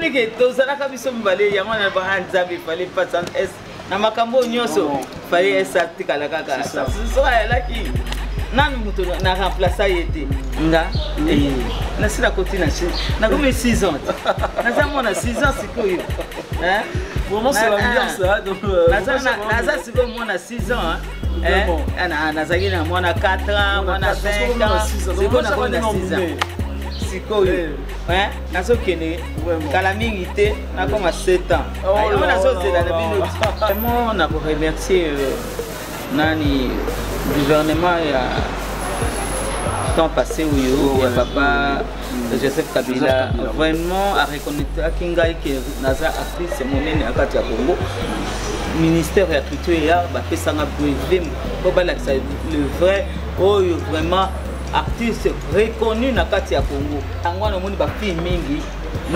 omoni ke tozalaka biso mibale yango na bana nzambe fallait pas sans s na makambo nyonso fallait esa tikala kaka so ayalaki nani muto na remplacer yete nga na sila côté na comme 6 ans na mona 6 ans sikoyo hein vraiment c'est l'ambiance là donc na siko mona 6 ans hein nazaki na mona 4 ans mona 5 ans siko na mona 6 ans sikoyo hein nazokende kala mingi te na comme 7 ans ayo nazozela na bino vraiment na ko remercier nani gouvernement ya temps passé où il y a papa Joseph Kabila vraiment a reconnaître à Kingai que Naza actrice c'est mon à Katia Congo ministère de la culture ya ba pesanga brevet pour ba le vrai oh vraiment artiste reconnu na Katia Congo angwana moni ba fille mingi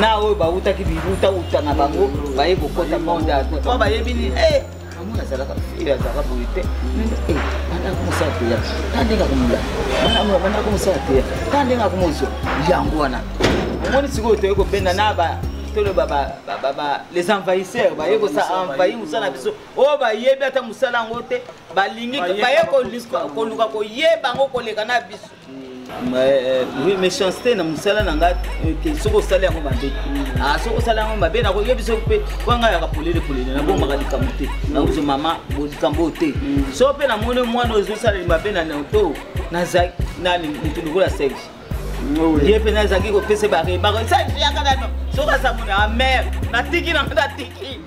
na o ba utaki bibuta utanga bango ba yebo kota monde to ba yebini amuna zalaka fille zalaka boite bana kumusatu ya tandinga kumula bana kumusatu ya tandinga kumuzo yango wana omoni siko toyeko benda na ba tolo baba les envahisseurs ba yeko sa envahir musala biso o ba yebi ata musala ngote balingi ba yeko ko luka ko yeba ngo koleka na biso oui méchanceté na musala nanga ke soko sala yango mabe soko sala yango mabe na ko yebiso pe kwanga ya kapolele na bomba kalika muté na uzo mama bodikambo te so pe na mone mwana ozo sala mabe na nto na zaki na mutu la sexe ye pe na zaki ko pese ba ça ya kana no so ka sa mona amer na tiki na tiki.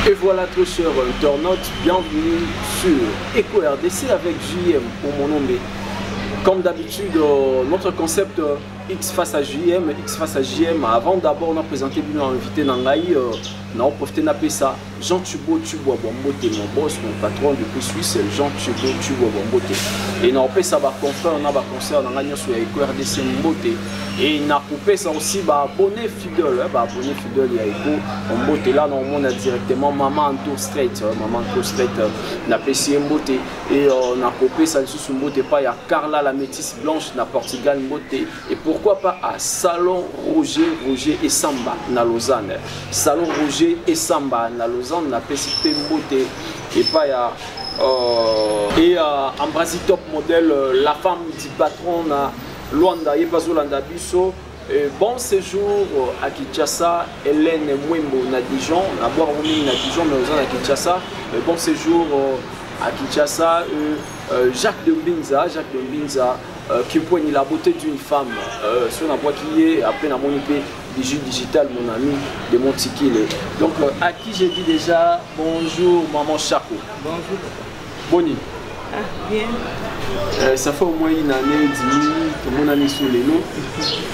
Et voilà très chers internautes, bienvenue sur Eco RDC avec JM pour mon nom. Comme d'habitude, notre concept X face à JM, avant d'abord on a présenté un invité Nangaï, on a profité d'appeler ça Jean Tubo Tubo Bombote, mon boss, mon patron depuis Suisse, Jean Tubo Tubo Bombote. Et on a fait ça, confrère, on a un concert dans la sur Eco RDC Mbote. Et on a coupé ça aussi, abonné fidèle, abonné fidèle, il y a Eco Mbote. Là, on a directement Maman Anto Straight, on a apprécié Mbote. Et on a coupé ça sous Mbote, pas il y a Carla la métisse blanche, na Portugal Mbote. Et pourquoi pas à Salon Roger et Samba, na Lausanne. Salon Roger et Samba, na Lausanne, on a apprécié Mbote. Et pas il y a Ambrasi Top Model, la femme du patron na Luanda, Yebazolanda Bisso. Bon séjour à Kinshasa, Hélène Mwembo na Dijon, à boire au na Dijon, mais aux à Kinshasa. Bon séjour à Kinshasa, Jacques de Mbinza, qui poigne la beauté d'une femme. Sur la boîte qui est après la monipé digital, mon ami de Montikile. Donc à qui j'ai dit déjà bonjour maman Chaco. Bonjour. Boni. Ah, bien. Ça fait au moins une année, 10 minutes, tout le monde a mis sous les noms.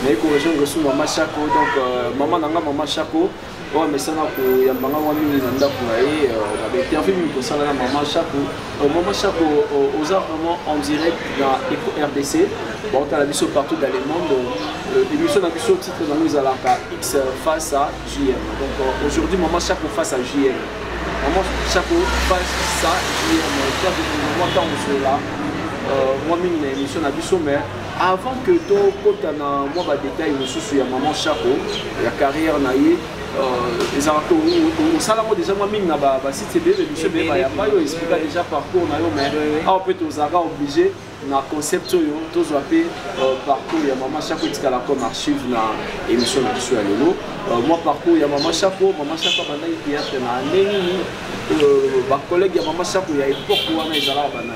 Mais quand je reçois maman Chaco, donc maman nanga maman Chaco, ouais mais ça n'a pas y a maman wami nanda pour aller, on avait interviewé pour ça là maman Chaco. Maman Chaco aux arts vraiment en direct dans Eco RDC. Bon, on a vu ça partout dans le monde. L'émission a vu ça au titre de nous à la X face à JM. Donc aujourd'hui maman Chaco face à JM. Maman Chaco face à JM. Moi quand on se là. Moi même une émission à Bissau, mais avant que toi quand moi va détailler sur maman Chaco la carrière naïe les articles au salon déjà moi même na ba site de l'émission mais il y a pas yo expliquer déjà parcours na yo mais en fait aux ara obligé na concept yo tous appelé parcours il y a maman Chaco qui la comme archive na émission na Bissau lelo moi parcours il y a maman Chaco banda théâtre na neni ba collègue il y a maman Chaco il y a époque où on a ezala bana.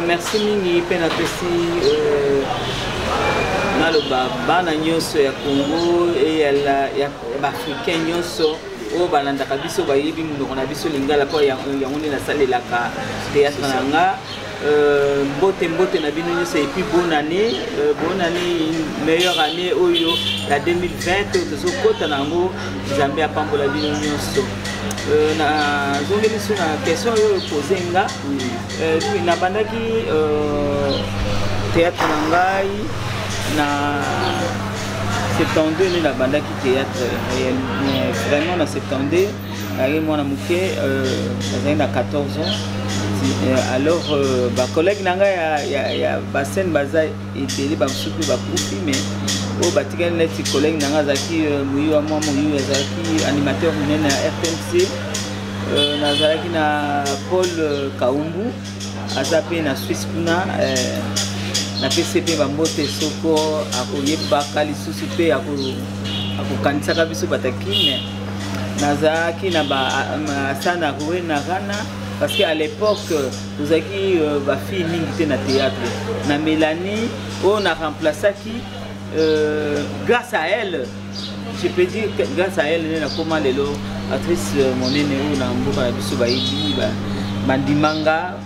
Merci mingi pe na pesi na lo bana nyonso ya Congo et ya africain nyonso o balandaka biso bayebi munoko na biso lingala po yango nde nasalelaka théâtre nanga mbote na bino nyonso et puis bonne année meilleure année oyo ya 2020 tozokota nango Nzambe apambola bino nyonso. Na zongeli sur la question posée nga na bandaki théâtre nangai na 72 ni na bandaki théâtre réellement na 72 ari mwana muke na 14 ans Alors ba collègue nanga ya basen baza iteli ba msuku ba kufi mais o batika neti collègue nanga zaki muyi wa mwa muyi zaki animateur munene na RTNC nazalaki na Paul Kaumbu azape na Suisse kuna na PCP bambote soko akoyebaka lisusu pe akokanisaka biso batakine nazalaki na basana kowe na Ghana parce qu'à l'époque tozalaki bafille mingi te na théâtre na Mélanie on a remplacé qui grâce à elle je peux dire que grâce à elle na comment lelo actrice monene na mboka na biso bayibi bandimanga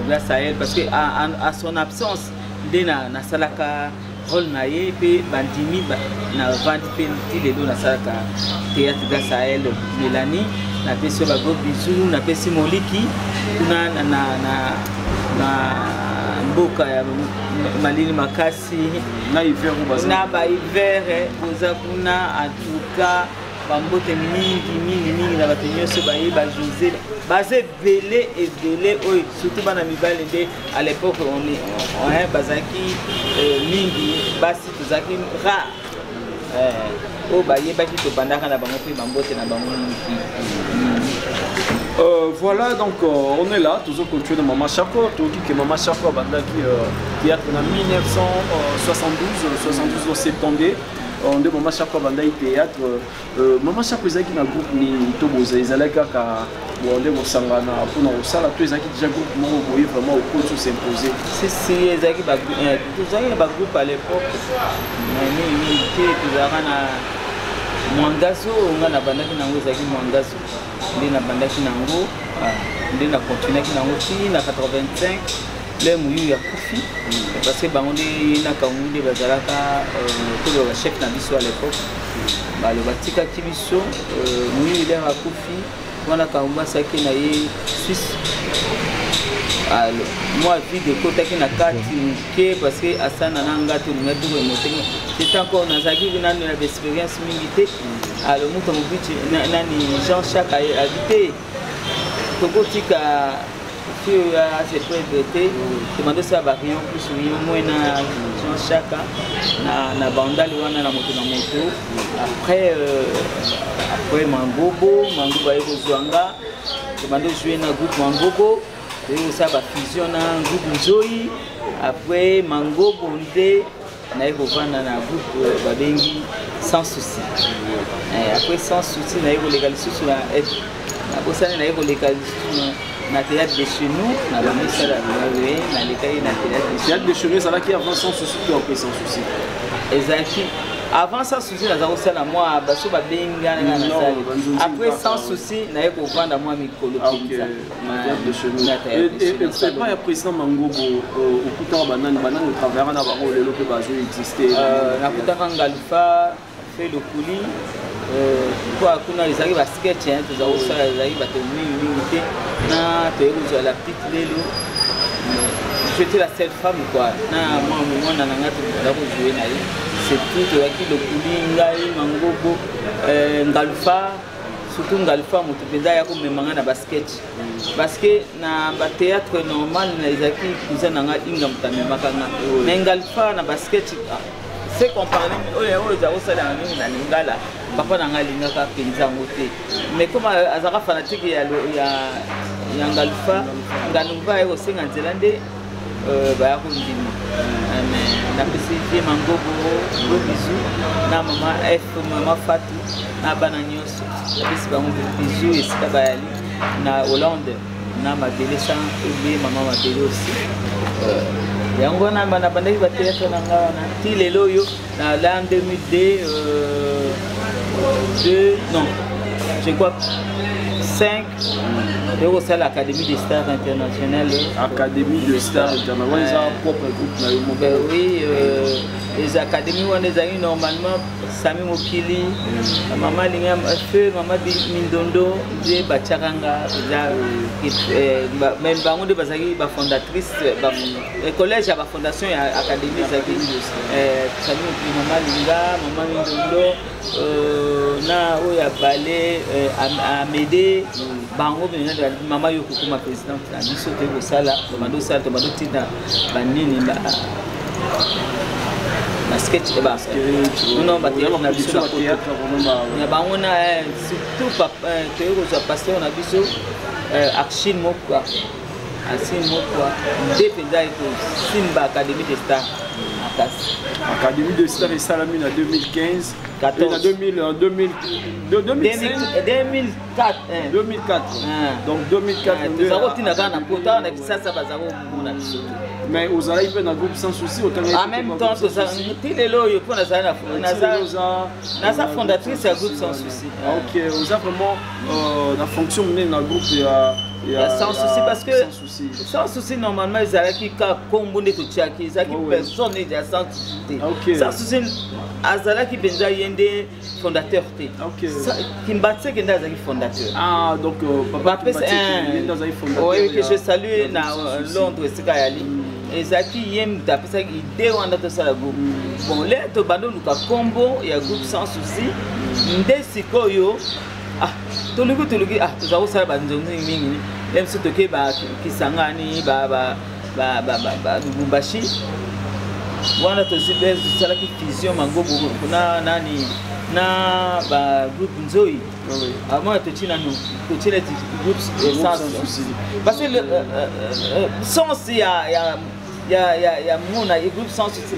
grâce à elle parce que à son absence dena na salaka rôle na ye pe bandimi na vandi pe lelo na salaka théâtre grâce à elle Mélanie na pesi ba go bisou na pesi moliki kuna na mboka ya malini makasi na hiver na ba hiver oza kuna en tout cas bambote mingi na bato nyonso bayeba José basé belé et belé oyo surtout bana mibale nde à l'époque on bazaki mingi basi tozaki rare o bayebaki tobandaka na bango mpe bambote na bango voilà, donc on est là, toujours continué de Mama Chako, tout qui Mama Chako a théâtre en 1972 au septembre. On est Mama Chako a théâtre. Mama Chako est un groupe ni Toboza, ils allaient kaka on est au Sangana pour nous ça là tous ils déjà groupe moi vous voyez vraiment au coach s'imposer. Si ils allaient ba groupe à l'époque. Mais qui tuzarana Mwangazo ngana bandaki nango zaki Mwangazo. Ndina bandaki nango ndina continuer ki nango ti na 85 le muyu ya kufi parce que bango ndi na kamundi bazalaka to le chef na biso à l'époque ba le batika ki biso muyu ile ya kufi wana kaumba saki na ye Suisse alors moi vie de côté qui na kati ke parce que asana nanga to metu ko motenga c'est encore na zaki na expérience mingi alors muto mobiti nani Jean-Jacques a habité tokotika que à cette prêté demandé ça va rien plus oui moins na Jean-Jacques na bandali wana na moto après Mangobo yeko zwanga demandé jouer na groupe Mangobo et ça va fusion na groupe Nzoi après Mangobo nde na yeko vana na groupe babengi sans souci après sans souci na yeko légaliser sur la na bosana na yeko légaliser na théâtre de chez nous na ba misala na lekai na théâtre de chez nous ça là qui avant sans souci ou après sans souci exactement avant sans souci na zako sala moi baso ba benga na sala après sans souci na yeko vanda moi mikolo pizza théâtre de chez nous et c'est pas le président Mangobo au kuta banane au travers na ba lelo pe bazo exister na kuta Ngalfa fait le coulis quoi kuna ezali ba sketch tu za osala ezali ba te mingi na te uzo la petite lelo j'étais la seule femme quoi na moi na nanga tu za ko jouer na ye c'est tout yaki le coulis ngai Mangobo Ngalfa surtout Ngalfa moto penda ya ko memanga na ba sketch parce que na ba théâtre normal na ezaki kuza nanga inga mutamemaka na Ngalfa na ba sketch c'est comparé oyo za osala na lingala papa nanga lingaka penza ngote mais comme azaka fanatique ya Ngalfa nganuva yo senga nzelande ba ko ndima mais na pesi Mangobo gros bisous na mama F mama Fatou na bana nyonso pesi ba mo bisous esika bayali na Hollande na Mabele sans oublier maman Mabele aussi yango na bana bandaki ba théâtre na ngana ti lelo yo na l'an 2002 non je crois 5 au sein de l'Académie des Stars Internationales. Académie des Stars Internationales, ils ont un propre groupe. Oui, les académies où on les a eu normalement, Sami Mokili, Maman Lingam Feu, Maman Mindondo, Dje Bacharanga, même Bango de Bazagi, la fondatrice, le collège à la fondation et l'Académie Zagi, Sami Mokili, Maman Linga, Maman Mindondo, na Oya Balé, Amédée, bango bien maman yo kokoma présidente na biso te ko sala tomando sala tomando tina banini ba sketch de base non ba théâtre na biso na bango na surtout te ko pasteur na biso Action Mokwa Action Mokwa dépenda ko Simba Académie des Stars Académie des Stars et Salamine en 2015 en 2004 donc 2004 mais vous allez faire un groupe sans souci en même temps la fondatrice du groupe sans souci ok vous avez vraiment la fonction menée dans le groupe sans souci parce que sans souci normalement ils allaient qui combo de tout chaque ils allaient personne n'est sans souci sans souci azala qui benza yende fondateur t Kimbatse qui est fondateur ah donc papa Kimbatse qui est fondateur oui que je salue na Londres Sikayali et zaki yem d'après ça idée on a tout ça groupe bon là to bando luka combo il y a groupe sans souci ndesikoyo ah toluki ah tuzao sala banzonzi mingi même si to ke ba kisangani ba Lubumbashi wana to zibes sala ki fusion mangobo kuna nani na ba groupe Nzoi avant to china no to chile groupe sans souci parce que le sens il y a mon groupe sans souci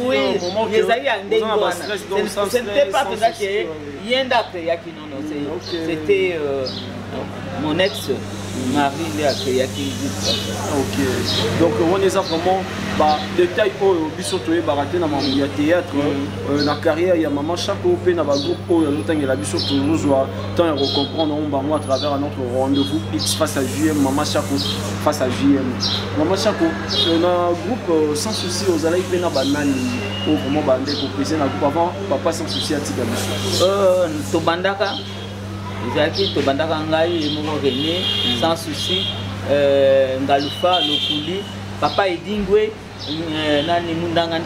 oui ce n'était pas peut-être que yenda créa qui non c'était mon ex Marie a créé ok donc on est vraiment bah détail au bisoto et baraté dans mon théâtre la carrière il y a maman chaque opé dans le groupe au longtemps la bisoto nous doit tant recomprendre on va moi à travers notre rendez-vous X face à JM maman chaque face à JM maman chaque on a groupe sans souci aux allées plein banane au vraiment bandé pour président groupe avant papa sans souci à tika biso to bandaka Izaki to bandaka ngai moko René sans souci Ngalufa Lokuli papa Edingwe nani mundanga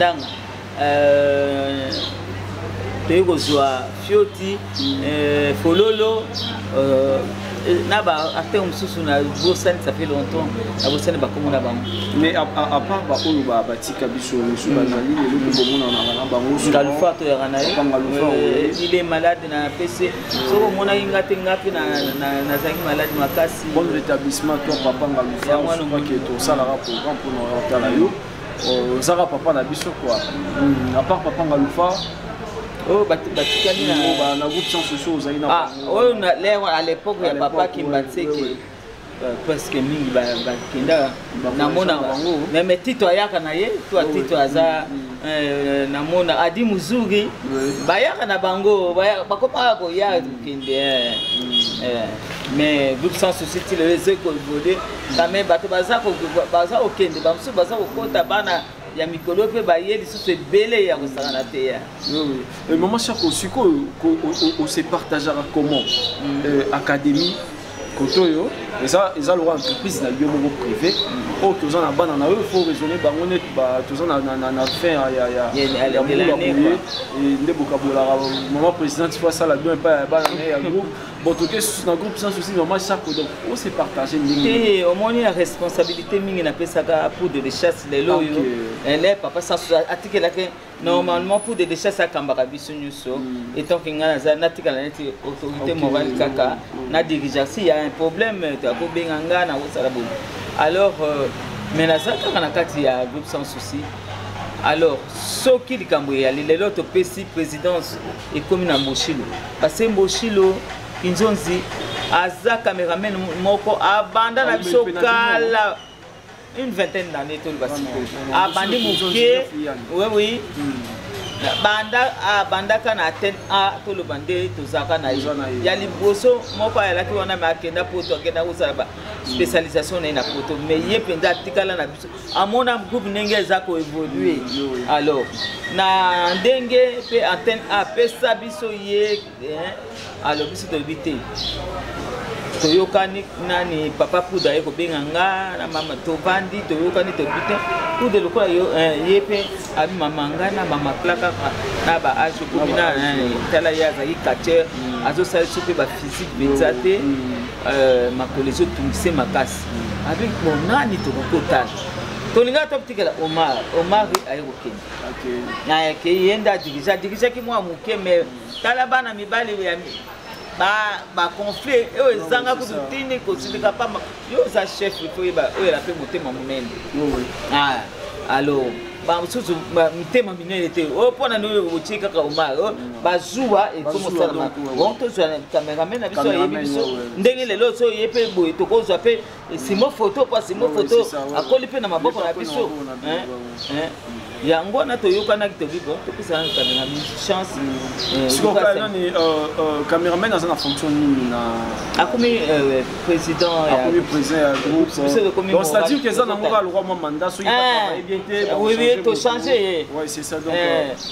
teko zwa Fioti Fololo naba acteur mususu na Bosani ça fait longtemps na Bosani ba komona ba mais à part ba oyo ba batika biso mususu ba nali le komona na ba mususu Ngalufa to ya na il est malade na PC so mona ingate ngapi na zangi malade makasi bon rétablissement toi papa Ngalufa moi non que to sala programme pour nous tala yo zara papa na biso quoi à part papa Ngalufa oh batikali na groupe sans souci aux aina ah oh à l'époque il y a papa Kimbatse qui presque mingi ba kinda na mona même Tito ayaka na ye toi Tito aza na mona adi muzuri bayaka na bango bakoma ko ya kinde mais groupe sans souci ti le zeko volé quand même bato baza okende bamsu baza okota bana ya mikolo pe ba yeli sous ce belé ya kosala na te ya oui maman chaque aussi on se partagera comment académie kotoyo eza le entreprise na lieu moko privé o toza na bana na eux faut raisonner bango net ba toza na fin ya nde bokabola maman présidente fois ça la bien pas bana ya groupe bon tout est dans groupe sans souci maman chaque donc on se partager et au moins la responsabilité mingi na pesaka pour de chasse les loyo elle papa ça article là que normalement pour de chasse à kambaka biso nyuso et tant que ngana za natika na neti autorité morale kaka na dirigeant si il y a un problème tu ko benganga na osala bon alors mais na ça kana kati ya groupe sans souci alors soki likambo ya lelo to pesi présidence et comme na Mboshilo parce que Mboshilo Kinzonzi aza cameraman moko abanda na biso kala une vingtaine d'années tout le basi abandi muke oui banda kana atteindre a tout le bandé to zaka na ya liboso moko ya ki wana makenda poto kenda usala ba spécialisation na poto mais ye penda tikala na biso amona groupe ndenge za ko évoluer alors na ndenge pe antenne a pesa biso ye alors biso to bité toyokani nani papa Poudre ye kobenga nga na mama tovandi toyokani tobite Poudre lokola yepe abi mama nga na mama plaka na ba age komina tala ya zaki kacher azo sala sope ba physique bezate makolo ezotungise makasi abi monani tokokotala tolinga topitikela Omar aye kokende nayake yenda dirigaki mwa moke me tala bana mibali ya ba conflit eo ezanga kututini kosilika pa yo za chef faut yeba oyo la pe motema monene alors ba mususu motema minene te o pona no bochika ka Omar bazua e comme ça bon to zo cameraman na biso yebi biso ndenge lelo so yepe boye to ko zo pe simo photo akoli pe na maboko na biso yango na toyokana kitobibo tokisa kamera chance cameraman azana fonction nini na akomi président ya groupe donc c'est-à-dire que ça na ngora le roi mandat so il va bien te oui to changer ouais c'est ça donc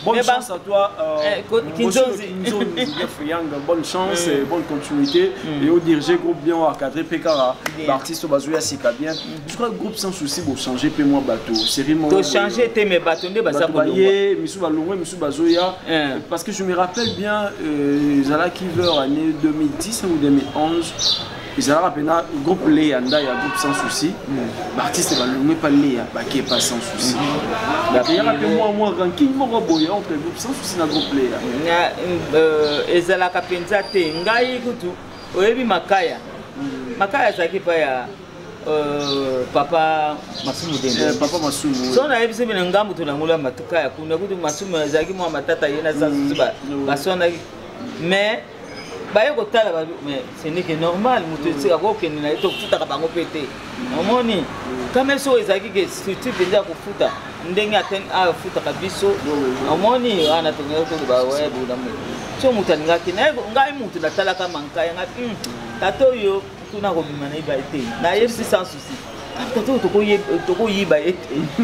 bonne chance à toi Kinzozi bonne chance et bonne continuité et au diriger groupe bien encadré Pekara l'artiste bazoya sika bien je crois que groupe sans souci pour changer pe moi bateau série mo to changer te me bateau parce que je me rappelle bien Zala Kiver année 2010 ou 2011 ils ont rappelé le groupe Léa il y a groupe sans souci l'artiste va le pas Léa qui est pas sans souci il y a rappelé moi ranking moi boya entre groupe sans souci na groupe Léa ezala kapenza te ngai kutu oyebi makaya zaki pa ya papa Masumu Dende papa Masumu so na yebise bina ngambu tunangula matuka ya kuna kutu Masumu azaki mwa matata yena za basona mais baye kotala ba mais ce n'est que normal mutu tsika ko keni na to futa ka bango pete omoni kama so ezaki ke structure penza ko futa ndenge aten a futa kabiso omoni ana to ngelo to ba we buda mu so mutalinga kina ngai mutu natala kama nkaya ngati tato yo tuna ko bimana iba ete na yebisi sans souci tato to ko yiba ete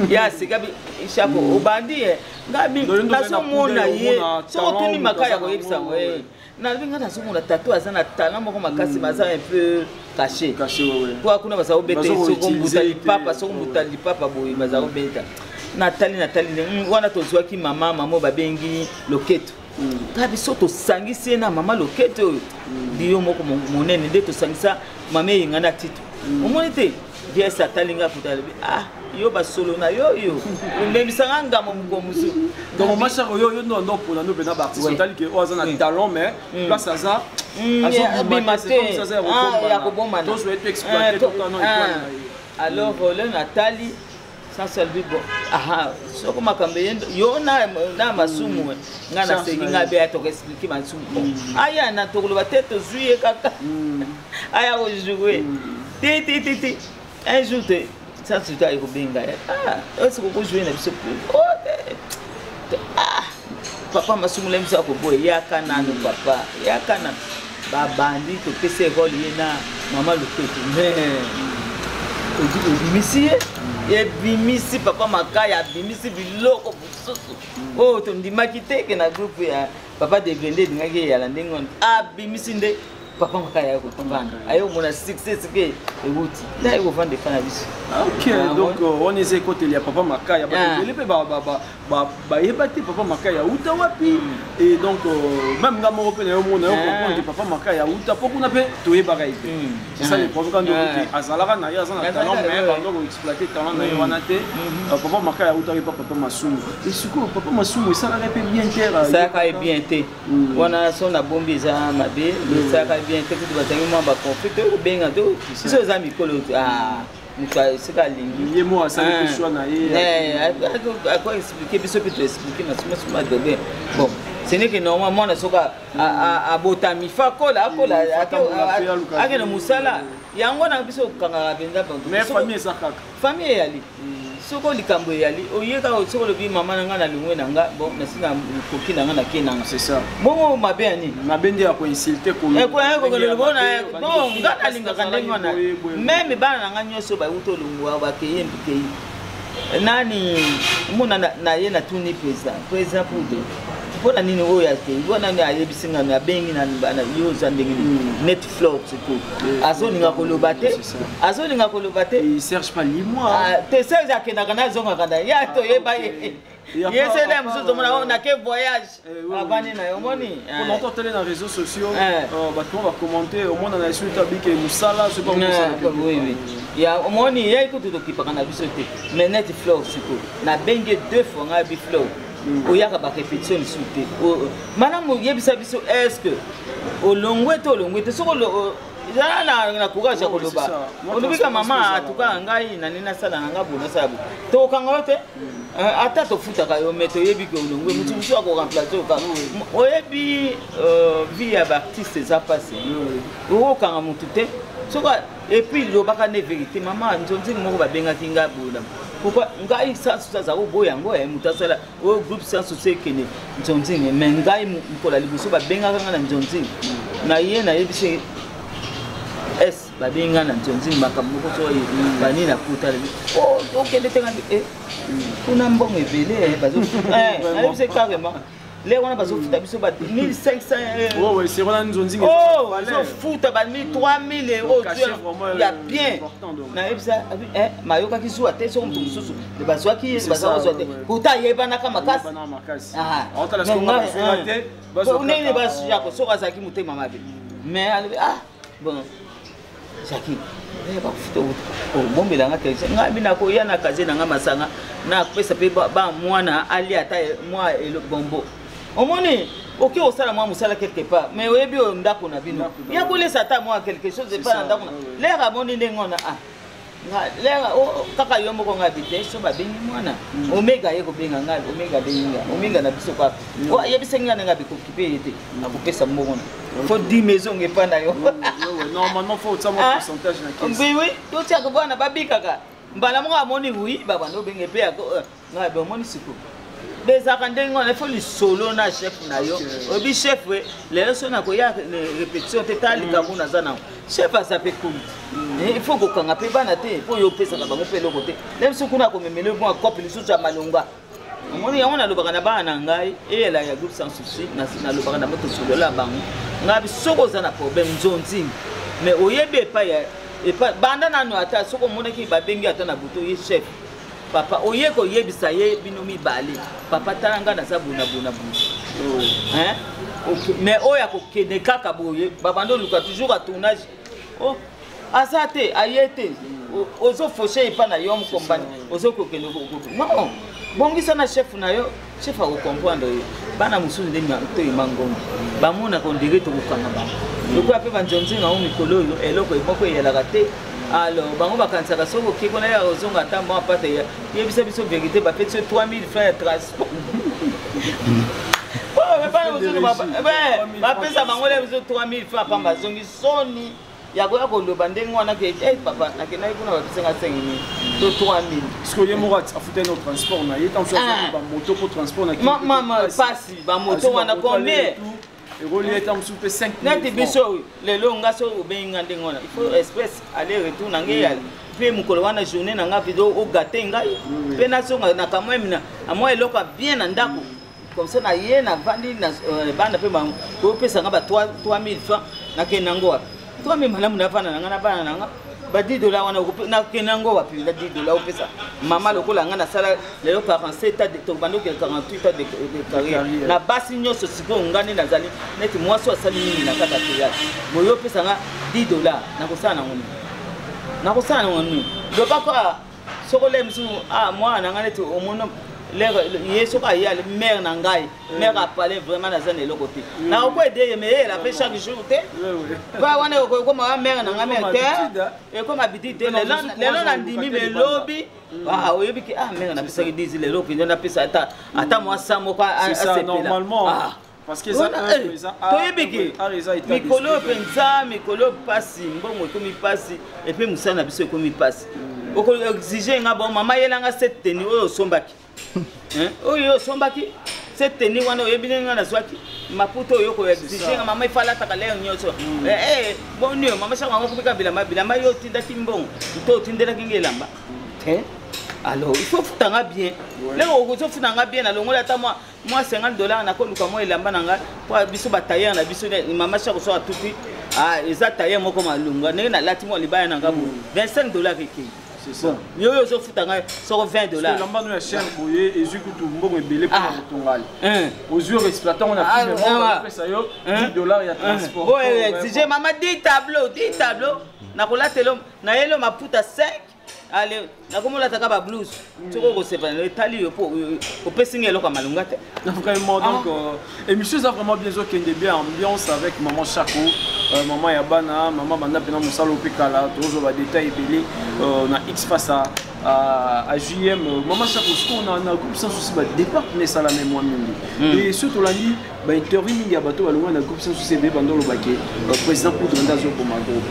ya sikabi ishako obandi ngabi taso mona ye so tuni makaya ko yebisa we na binga taso mona tato azana talent moko makasi maza un peu caché kwa kuna basa obete so kombutali papa boy maza obeta natali wana tozwa ki mama babengi loketo tabi soto sangisi na mama loketo diyo moko monene nde to sangisa mama yingana titu omoni te dia satalinga kutala yo basolo na yo ndembisanga ngamo mukomusu donc macha yo ndo pona no bena artiste tali ke ozana talent mais place aza ya kobomana to souhaite exploiter tout non alors le Nathalie sans selbi bon soko makambe yo na Masumu ngana seki ngabe ya to expliquer Masumu aya na to lo batete zuye kaka aya o jouer ti un jour ça c'est toi ko benga est-ce que ko jouer na biso papa Masumu lemsa ko boy yakana no papa yakana babandi to pese role yena mama loketo mais bimisi papa makaya bimisi biloko bususu to ndimaki teke na groupe ya papa de vende ngaki ya landingo bimisi nde papa makaya ko tongana ayo mona success ke ebuti dai ko vande fana biso OK donc on essaie côté ya papa makaya ba lepe ba yebati papa makaya uta wapi et donc même ngamo européen yo mona yo comprendre papa makaya uta pokuna pe to yeba kai c'est ça le problème quand on azalaka na ya zana talent mais pendant qu'on exploiter talent na yo wana te papa makaya uta ke papa Masumu et suko papa Masumu ça la répé bien terre ça ka bien te wana so na bombi za mabe ça ka bien te que tu vas tenir moi ba conflit ko benga to si so za mikolo mutua sika lingi yemo asali ko choix na ye quoi expliquer biso peut expliquer Masumu dobe bon ce n'est que normalement na soka abotami fa kola akena musala yango na biso kanga benza bantu mais famille ça kaka famille yali soko likambo yali oyeka soko lobi mama nanga na lungwe nanga bon na singa koki nanga na kenanga c'est ça bongo mabeni mabende ya ko insulter ko ko le bona bon ngana linga kandengo na même bana nanga nyoso ba uto lungwa ba keye mbikei nani muna na ye na tuni president Poudre Pona nini oya te bona ni ayebisinga na bengi na bana yo zandingi net flow siko azolinga koloba te il cherche pas lis-moi te serge akenda kana zonga kana ya to yeba yese dem so mona na ke voyage abani na yo moni on entend télé dans les réseaux sociaux bah on va commenter au monde on a su tabi que musala c'est pas oui ya moni ya ikutu to kipa kana biso te mais net flow siko na bengi 2 fois nga bi flow oyaka ba répétition lisute madame yebisa biso est-ce que olongwe soko na courage ya koloba olobika mama atuka ngai na nina sala nga bona sabu to kanga te ata to futaka yo meto yebi ko olongwe mutu ako remplacer ka oyebi vie ya artiste za passé o kanga mutu te soko et puis lobaka ne vérité mama nzonzi moko ba benga kinga bona pourquoi ngai ça za obo yango mutasala o groupe sans souci kene nzonzi mais ngai mukola libuso ba benga kanga na nzonzi na ye na yebise es ba benga na nzonzi makambo ko so bani na puta o kende tenga kuna mbongo ebele bazo na yebise carrément les on a besoin de biso ba 1500 ouais c'est vraiment nzonzi so futa ba 3000 euros il y a bien na ebisa mayoka kisu ate so mtu mususu de bazwaki bazazo ate kuta yebana kama makasi on t'a la soma ate bazo nene basu yako so kazaki mutema mabe mais bon Jackie ba futa bombe langa kese ngabi na ko yana kaze na masanga na pesa pe ba mwana ali ata mwa elo bombo omoni OK osala mwa musala quelque part mais oyebi ndako na bino ya kolesa ata mwa quelque chose de pas ndako l'air amoni ndengona l'air kaka yo moko ngabite so ba bengi mwana omega yeko benga ngali omega na biso kwa yebisenga ngabi ko kipete akopesa mbongo faut 10 maisons ngepanda yo normalement faut ça mon pourcentage na caisse oui to tia ko bana babikaka mbala mo amoni oui baba no benge pe ngabe omoni siko bezaka ndenge on faut le solo na chef na yo obi chef we le so na ko ya répétition totale kamuna zana chef ça peut cool il faut ko kanga pe bana te po yo pesa ka bango pe lo côté même si kuna ko memele bon couple lisusu ya malonga omoni yango na lobaka na bana ngai ela ya groupe sans souci na lobaka na moto solo la bango ngabi soko za na problème nzonzi mais oyebe pa ya et pas banda na no ata soko monaki ba bengi ata na buto ye chef papa oyeko yebisa ye binomi bali papa talanga na zabuna hein OK mais oya ko kene kaka boye babando luka toujours à tournage azate ayete ozo faucher pas na yom compagnie ozo ko kene non bongisa na chef na yo chef a ko comprendre bana mususu ndeni to imangongo bamona ko ndire to kokanga ba loko ape banjonzi na mikolo yo eloko eboko yelaka te alors bango bakansaka soko kiko na ya ozonga ata mwa pata ya yebisa biso vérité ba fait 3000 francs de transport ba pesa bango le biso 3000 francs pamba zongi soni ya ko loba ndenge wana ke papa nakena ikuna ba pesa 5000 to 3000 parce que ye mo rat afute no transport na ye tant so ba moto pour transport na ki mama pasi ba moto wana combien et relié tant soupe 5 nati biso le longa so obenga ndenge wana il faut espèce aller retour na ngai pe mukolo wana journée na nga video o gâté ngai pe na so na kamwemna amwa eloka bien na ndako comme ça na ye na vandi na banda pe ba ko pesa nga ba 3000 francs na kenango 3000 malamu na fana na bana na ba $10 wana na kenango wapi la $10 opesa mama lokola nga na sala lelo 47 ans de to bando ke 48 ans de carrière na basi nyoso siko ngani nazali neti mwaso asali nini na kata ya moyo pesa nga $10 na kosana ngoni do ba kwa sokole msu mwana nga neti omono yeso ka ya le mère na ngai mère a parlé vraiment na zane eloko te na ko aider mais la fait chaque jour te ba wana ko ma mère na ngai mère te e ko ma bidi te lelo na ndimi me lobi oyebi ki mère na pesa 10 lelo ki na pesa ata moi ça mo ka normalement parce que ça toyebiki mikolo penza mikolo pasi mbongo ko mi pasi et puis musana biso ko mi pasi oko exiger nga bon mama yelanga cette tenue oyo sombaki oyo sombaki cette tenue wana oyebile nga na swaki maputo oyo ko exiger nga mama ifala takale nyoso bonio mama shaka ngo kubika bilamba yo tinda kimbongo to tindela kingelamba alors il faut futanga bien lelo ko so futanga bien na longola ta moi moi $50 na ko luka mo elamba nanga po biso ba tailleur na biso mama chako so atuti ah eza tailleur moko malunga ndenge na lati mo libaya nanga bo $25 kiki. C'est ça. Yo yo so futanga so $20. Lamba no ya cher boye ezuku tu mbongo ebele pour tongal. Aux yeux exploitants on a fait ça yo $10 ya transport. Ouais, DJ mama 10 tableaux na kola telo na yelo maputa 5. Allez, na komola taka ba blues. Toko ko sepa le tali yo po pessinga eloko malunga te. Vraiment donc émission ça vraiment bien zo kende bien ambiance avec maman Chako, maman Yabana, maman Banda pena musalo pekala, tozo ba détail belé na X face à JM maman Chako ce qu'on a groupe sans souci ba départ mais ça la même moi mingi. Et surtout la nuit ba interview mingi ya bato balunga na groupe sans souci be bandolo baké président pour Drenda zo pour ma groupe.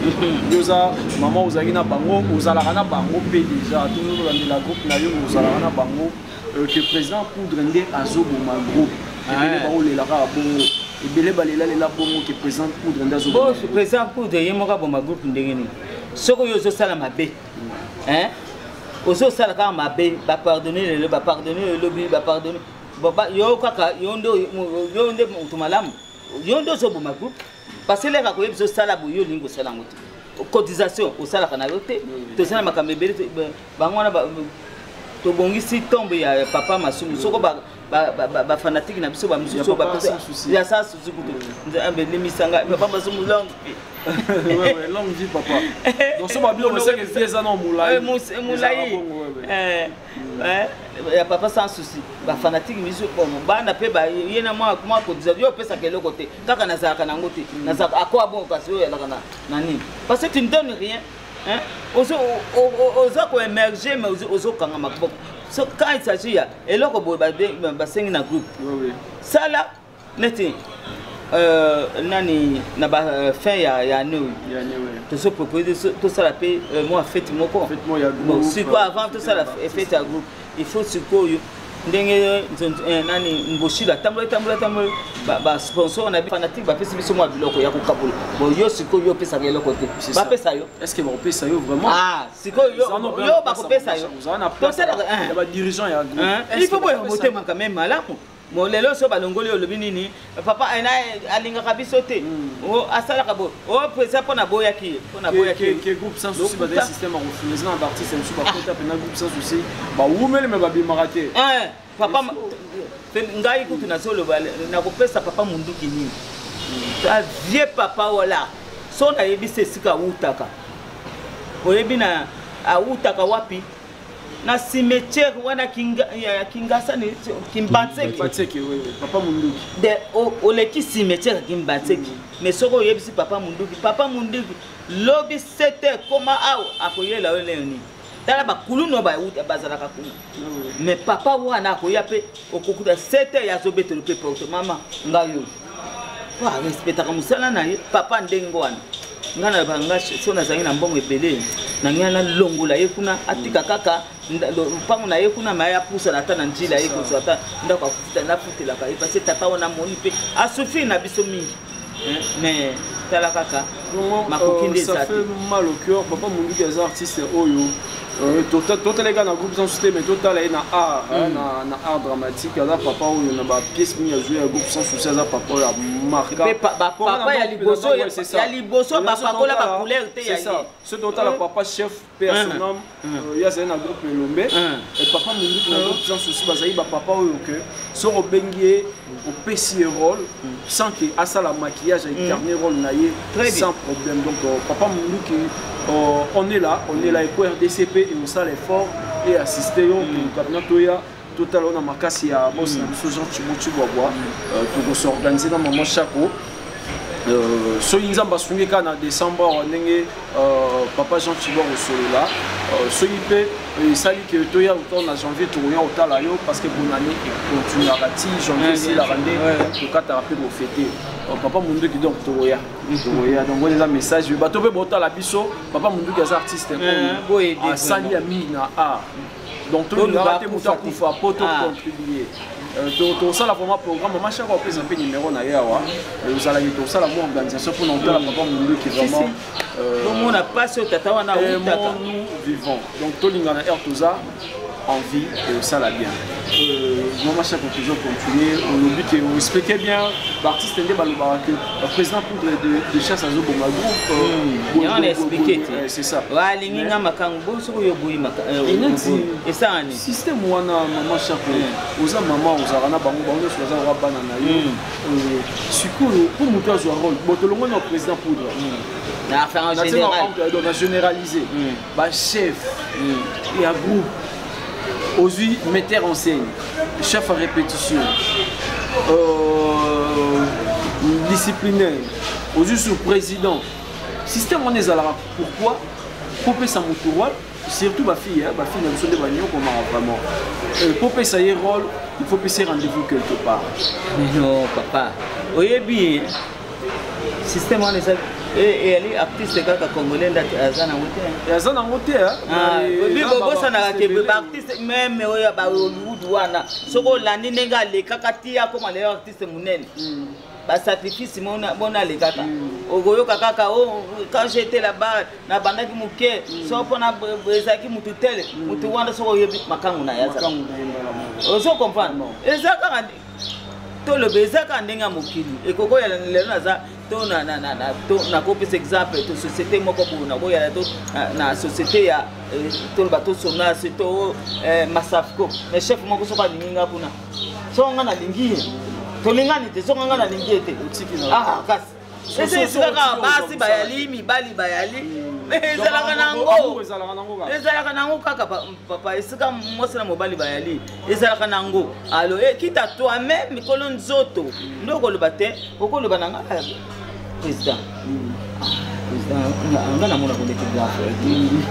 Yoza maman ozali na bango ozala na bango pe déjà tout le monde dans la groupe na yo ozala na bango que président pour Drenda azo pour ma groupe. Et ba ole la ka bongo ebele balela lela bongo que président pour Drenda zo. Bon président pour de yemoka pour ma groupe ndengeni. Soko yo zo sala mabe. Hein? Ozo sala ka mabe ba pardonner le ba pardonner le lobby ba pardonner. Baba yo kaka yondo utumalamu yondo so boma groupe parce que les ka ko yebiso sala bo yo lingo sala ngoti cotisation au sala kana yote to sala makamebele bangwana to bongisi tombe ya papa masumu soko ba fanatique na biso ba mususu ba ya sa susu kuto nzambe lemisanga papa masumu long ouais long vie papa donc so ba bio on sait que c'est ça non moulay ya papa sans souci ba fanatique biso bon bana pe ba yena moi cotisation yo pesa kelo côté kaka na zaka na ngoti na zaka akwa bon parce que ya na nani parce que tu ne donnes rien hein ozo ko émerger mais ozo kanga makbo so quand il s'agit ya eloko bo ba sengi na groupe ça là neti nani na ba fin ya nous to se proposer tout ça la paix moi fête moko bon c'est quoi avant tout ça la fête à groupe il faut ce que ndenge nani mboshila tambola ba sponsor na fanatique ba pesa biso moi biloko ya kokabula bon yo siko yo pesa ngelo côté ba pesa yo est-ce que ba pesa yo vraiment siko yo ba ko pesa yo to ça ba dirigeant ya groupe il faut boya motema quand même malamu mo lelo so balongoli olobi nini papa ena alinga kabiso te o asala kabo o pesa pona boya ki que groupe sans souci ba des système refusé na artiste en suba kota pena groupe sans souci ba wumele me ba bimarate papa ngai kutu na solo bale na ko pesa papa munduki nini ta vie papa wala so na yebise sika utaka oyebi na utaka wapi na cimetière wana Kingasa ni Kimbatseki papa munduki de oleki cimetière Kimbatseki mais soko yebisi papa munduki lobby 7h koma awo akoyela oleni tala bakulu no ba uta bazala ka kuna mais papa wana akoya pe okokuta 7h ya zobetelo pe porte mama ngayo wa respecta kamusala na ye papa ndengo wana ngana banga sona zangi na mbongo ebele na ngana longola ye kuna atika kaka pango na ye kuna maya pusa na ta na njila ye kuzo ata ndako kufuta na futela ka parce que tata wana moni pe asufi na biso mingi mais tala kaka makokinde ça fait mal au cœur papa mungi des artistes oyo total les gars na groupe sans souci mais total na art dramatique là papa oyo na ba pièce mi a joué un groupe sans souci ça papa ya marquant papa ya liboso papa kola ba couleur te ya ça ce total papa chef personnel ya c'est un groupe Lombe et papa mungi na groupe sans souci bazai ba papa oyo que so obengie au PC rôle sans que à ça la maquillage et dernier rôle na ye sans problème donc papa mungi on est là et pour RDCP et on sait l'effort et assister au cabinet Toya total on a makasi ya boss na biso Jean Timothée Bois pour s'organiser dans maman Chako so inzamba sungeka na décembre ndenge papa Jean Tibor au solo là so ipe sali que Toya autant na janvier toya otala yo parce que bonne année et continuera ti janvier c'est la rendez to kata rapide au fêter papa mundu qui donc toya donc on a message bato pe bota la biso papa mundu qui est artiste comme sali ami na donc tout le raté muta kufa poto contribuer to ça la vraiment programme machin ko pesa pe numéro na yawa vous allez to ça la mo organisation pour non papa mundu qui vraiment on n'a pas ce tata wana nous vivons donc to lingana air tout ça en vie et ça la bien Maman Chaco toujours continuer. On oublie qu'on expliquait bien, l'artiste était le président poudre de chasse à Zobo groupe. On a expliqué. C'est ça. Walinga makango soko yo boyi makango. Et ça ani. Système wana Maman Chaco. Oza maman ozarana bango bango soza wa banana yo. Sikoyo pour monter à jouer rôle. Botolongo na président poudre. Na faire en général. On a généralisé. Bah chef et un groupe. Aujourd'hui, metteur en scène, chef à répétition, disciplinaire, aujourd'hui sur président. Système on est là. Pourquoi? Pour payer sa motorole, surtout ma fille n'a besoin de bagnon comme vraiment. Pour payer sa rôle, il faut payer rendez-vous quelque part. Mais non, papa. Oui, bien. Système on est là. Et elle est artiste kaka congolais d'Azana Woté. Azana Woté hein. Oui, bossa na ke artiste même oya ba Hollywood wana. Soko landi nenga le kaka tia comme les artistes munene. Ba sacrifice mona le kaka. Ogoyo kaka quand j'étais là-bas na bandaki muke so pona brezaki mututele mutu wanda soko yebi makangu na yaza. Ozo comprendre. Ezaka to le bezaka ndenga mokili. Ekoko ya lelo naza to na kopes exemple to société moko na boya to na société ya to bato sona to Masafco mais chef moko soka linga kuna so nga na lingi to linga ni te so nga na lingi te ah kasi c'est kaka basi bayali mibali bayali ezalaka nango kaka papa esika mwasi na mobali bayali ezalaka nango alo kita toi-même mikolo nzoto ndoko loba te okoloba nanga président nga na mona ko de graphe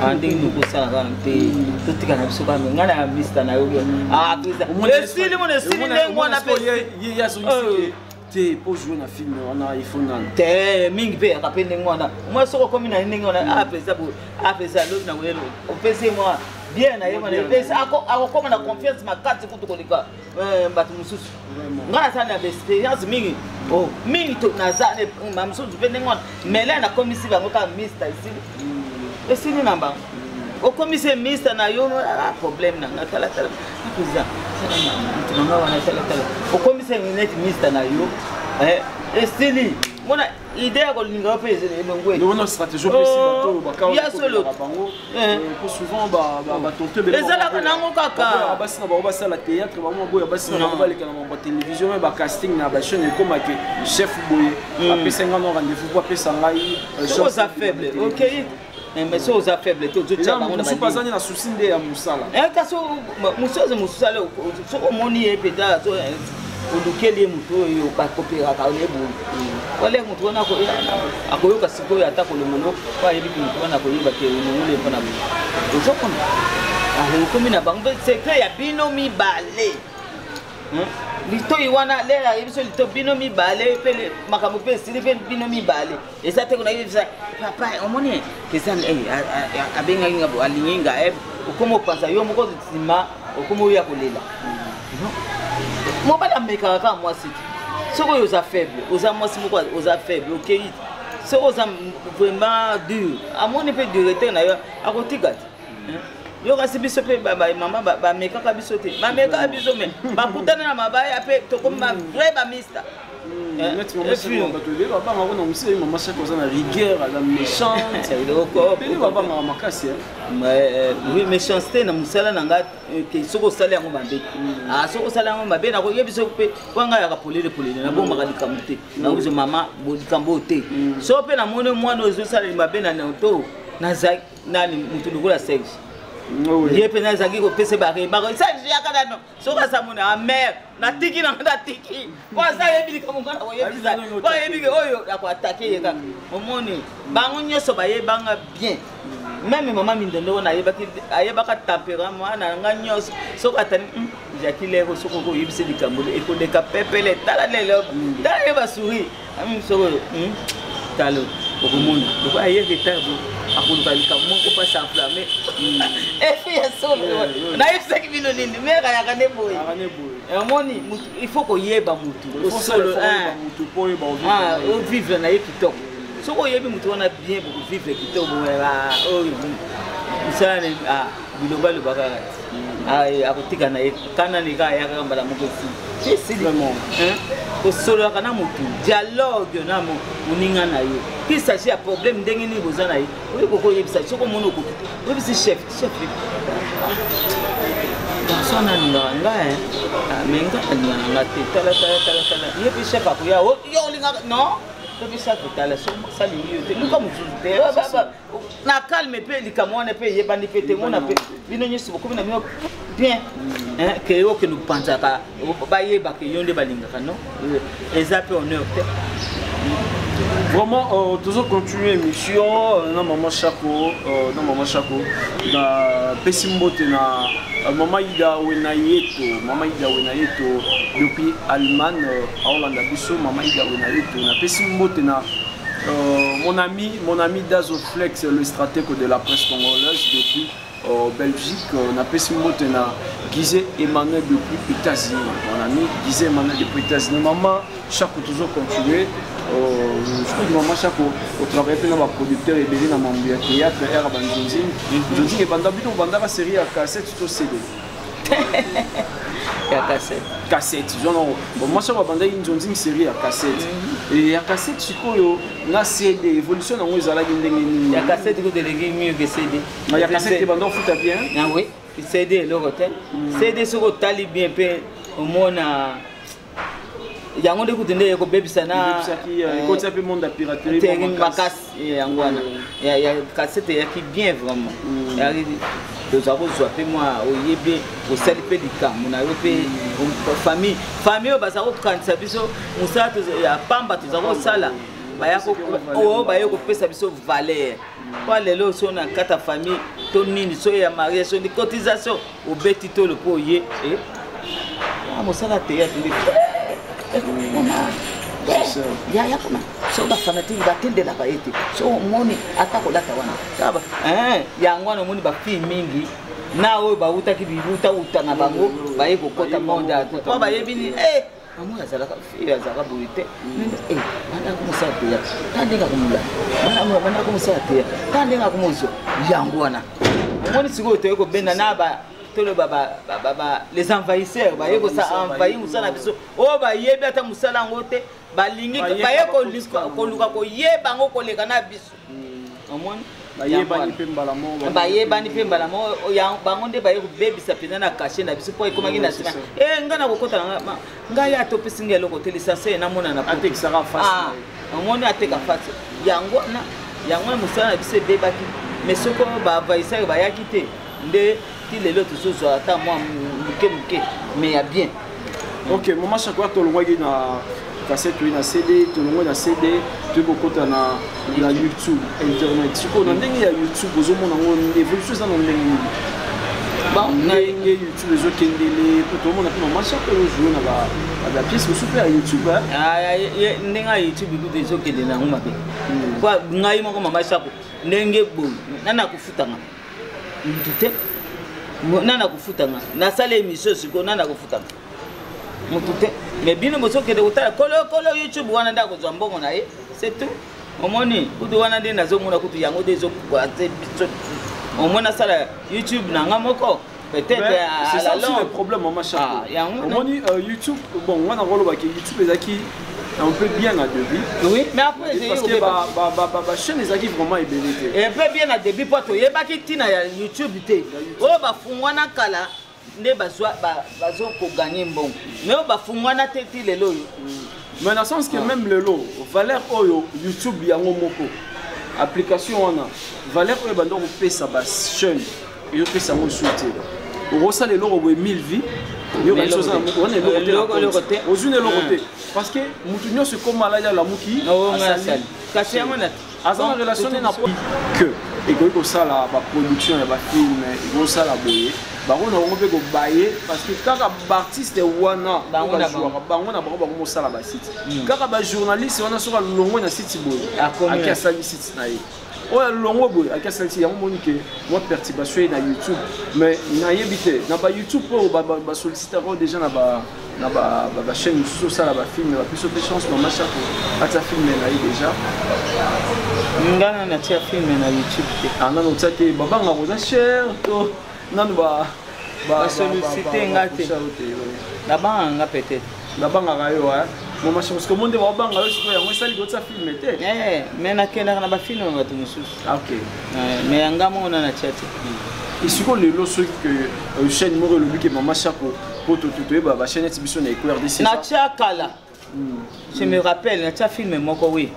ande nous ko ça nga te tout kana biso ba nga na mista na yo président le style ngo na pe ya so te pour jouer na film on a iPhone te mingi pe akapende ngwana moi soko komi na ndenge ona président lo na welo o pese moi bien na yema na pese ako koma na confiance makati kutu kolika batu mususu ngana sana experience mingi mingi to na zane mamsusu pe ngwana mele na komisi bango ka mister ici esini namba o komisi mister na yo problème na tala président tunanga wana tala o komisi net mister na yo esini mona idée ya kolinga pe elongwe no no stratégie précis bato ya solo pour souvent ba tonte bele ezalaka nango kaka basi na ba sala théâtre ba mo boya basi na ba leka na ba télévision ba casting na ba chaîne comme que chef boye apesa ngano rendez-vous pour apesa ngai chose faible OK mais so za faible to zo tshaba ngona ba supazani na souci nde ya musala kaso musoze musala so omoni epeta so odukeli muto yo ba kopera ka lebu wale mutu wana ko akoyoka siko ya ta kolongono kwa yebi mutu wana ko yiba ke ngule mpona uzokona komi na bango secret ya bino mibale lito iwana lela yebiso lito bino mibale pele makambo pe sili pe bino mibale eza te kuna yebisa papa omoni kesan abenga ngabo alinga ukomo pasa yo moko tsima ukomo ya kolela mobala meka ka mwasi soko yo za faible oza mwasi moko oza faible OK soko za vraiment dur amoni pe directeur na yo akotikati yo kasi biso pe mama ba meka ka biso te ba meka biso me ba kutana na mabaya pe to comme vrai ba mister Maman Chaco a rigueur, la méchante. Oui, méchanceté, na musala nanga ke soko sala yango mabe. Soko sala yango mabe na ko yebiso pe kwanga ya kapolele na bomba ka likamute. Na uzo mama bo likambo te. So pe na mone mwana ozo sala mabe na to na za nani mutu lokola sex. Ye pe na zaki ko pese ba re ba sa ya kana no. So ka sa mona mère na tiki na tiki. Kwa sa yebi ka mungana ko yebi za. Kwa yebi ke oyo ya ko attaquer ye ka. Omoni bango nyoso ba ye banga bien. Même maman mindendo na yeba ka tempérament na nganyoso so katani jakile ko soko ko yibise dikambole eko de ka pepele tala lelo tala yeba souri ami soko talo ko monde ko aye vitabo akulu balika moko pa s'enflammer ya solo na yebisa ki bino nini mera ya kane boy moni il faut ko yeba mutu solo mutu po yeba o vivre na yekitoko soko yebi mutu wana bien vivre kitoko ba o misala biloba bakaka akotika na ye kana nika ayaka mbala moko si c'est vraiment osolo kana mutu dialogue na muninga na ye qui s'agit à problème ndenge ni boza na ye oyo koko yebisa soko mono ko yebisi chef personne nga menga nga te tala yebi chef akuya yo linga non yebi chef tala so sali yo te luka mutu te na calme pe likamone pe yebandi pe te mona pe bino nyesu ko na mio bien que yo que nous pensons ka ba yeba ke yonde balingaka non ezape honneur te. Vraiment, toujours continuer l'émission. Non, maman Chako, na Pessimbote na maman Ida Wenayeto, depuis Allemagne, à Hollande, maman Ida Wenayeto, na Pessimbote na mon ami Dazoflex, le stratège de la presse congolaise depuis Belgique, na Pessimbote na Guizé Emmanuel depuis États-Unis, mon ami Guizé Emmanuel depuis États-Unis. Maman Chako toujours continuer. Je crois que maman Chako au travail avec nos producteurs et bien dans mon théâtre Air Banzonzing. Je dis que pendant plutôt pendant la série à cassette tout CD. Cassette. Moi ça va pendant une Zonzing série à cassette. Et à cassette sikoyo na CD évolution na ngozala ndenge ya cassette ko délégué mieux que CD. Mais ya cassette pendant foot bien. Ah oui, CD le hôtel. CD soko tali bien pe au mona yango de kutende ko bebisa na ko tsape monde piraterie makas yangwana ya cassette ya ki bien vraiment ya deux avons pe moi oyebe au sali pe likambo na yo pe famille bazako kanisa biso musato ya pamba tuzako sala bayako bayako pesa biso valeur kwa lelo so na kata famille to nini so ya mariage so ni cotisation au beti to le po ye musala te ya ya kuna so ba fanatique ba tende la baete so moni atakolata wana saba yangwana moni ba fi mingi na oyo ba utaki bibuta utanga bango ba yeko kota monda to ba yebini amu ya zalaka fi ya zalaka bulite bana kumusa te tandinga kumula bana kumusa te tandinga kumuzo yangwana moni siko to yeko benda na ba tolo baba les envahisseurs ba yeko sa envahir musala biso o ba yebi ata musala ngote balingi ba yeko ko luka ko yeba ngo koleka na biso omoni ba yeba ni pembala mo ya bango nde ba yeko bebisa pena na caché na biso po ikomaki na sima ngana kokota nga ya to pisinga loko telisase na mona na atek sara face omoni ateka face yango musala biso bebaki mais soko ba envahisseurs ba yakite nde lelo tuzozo ata moi muke mais ya bien. OK, maman Chako to longwa na cassette na CD, to longwa na CD, to bokota na YouTube, internet. Siko na ndenge ya YouTube ozomona ngo évolution za ndenge ni. Ba na YouTube zo kendele, to mona pe maman Chako zo na ba pièce super YouTube. Ndenge YouTube ku dezo kendele na ngoma pe. Kwa ngai moko maman Chako ndenge bo nana kufutanga. Ndute nana kufutanga na sala émission siko nana kufutanga mutute mais bino mosoke de utala kolo YouTube wana nda ko zwambongo na ye c'est tout omoni kutu wana ndi nazomona kutu yango dezo kwa te biso omona sala YouTube na ngamoko peut-être c'est ça aussi le problème maman Chako omoni YouTube bon wana rolo ba ki YouTube ezaki un peu bien à début. Oui, mais après parce que la chaîne est vraiment ébélée. Et un peu bien à début parce que tina ya YouTube té. Oh ba fungwana kala ne bazwa bazo ko gagner bon. Mais ba fungwana té lelo. Mais dans le sens que même le lot, valeur oyo YouTube yango moko. Application wana. Valeur oyo bando ko pesa ba chaîne. Yo pesa mo souté. Au ça les lots 1000 vies. Yo quelque chose on est le côté. Aux une le côté. Parce que mutunyo se comme malaya la muki kasi amana azana relation na que et que ça la production ya ba film et que ça la boye ba on a pe ko baye parce que kaka ba artiste wana bango na bango sala ba site kaka ba journaliste wana so longo na site boye akia sali site na ye o longo boye akia sali ya monique moi perturbation na YouTube mais na yebité na ba YouTube pour ba solliciter déjà na ba chaîne sur ça la ba film la plus de chance maman Chako ata film na yi déjà ngana na tia film na YouTube non tia ke baba nga ko cher to nanu ba basollicité nga te nabanganga peut-être nabangaka yo mama chérie parce que monde babanga yo sikoyo yango esali kotisa filme te mais nakendaka na bafilme bato mosusu ok mais yanga mona na tia te isiko lelo soki ke chaîne moko elobi ke mama chako po toyeba bachaîne eti biso na EcoRDC na tia kala je me rappelle na tia filme moko oui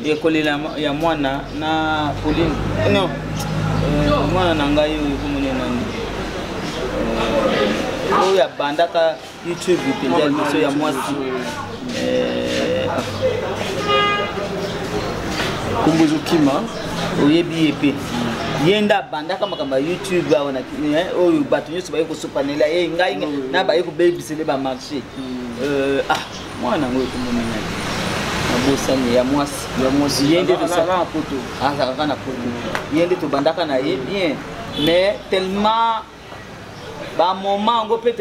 ekolela ya mwana na Pauline non mwana na ngai oyo komone nani oyo abandaka YouTube mpenza biso ya mwasi kombo ezokima oyebi ye mpe ye nde abandaka makambo ya YouTube oyo bato nyonso baye kosopanela ye ngai na baye kobebisele bamarché mwana nango ekomonenai nabosani ya mwasi ye nde azalaka na poto ye nde tobandaka na ye bien mais tellement bamoment yango mpe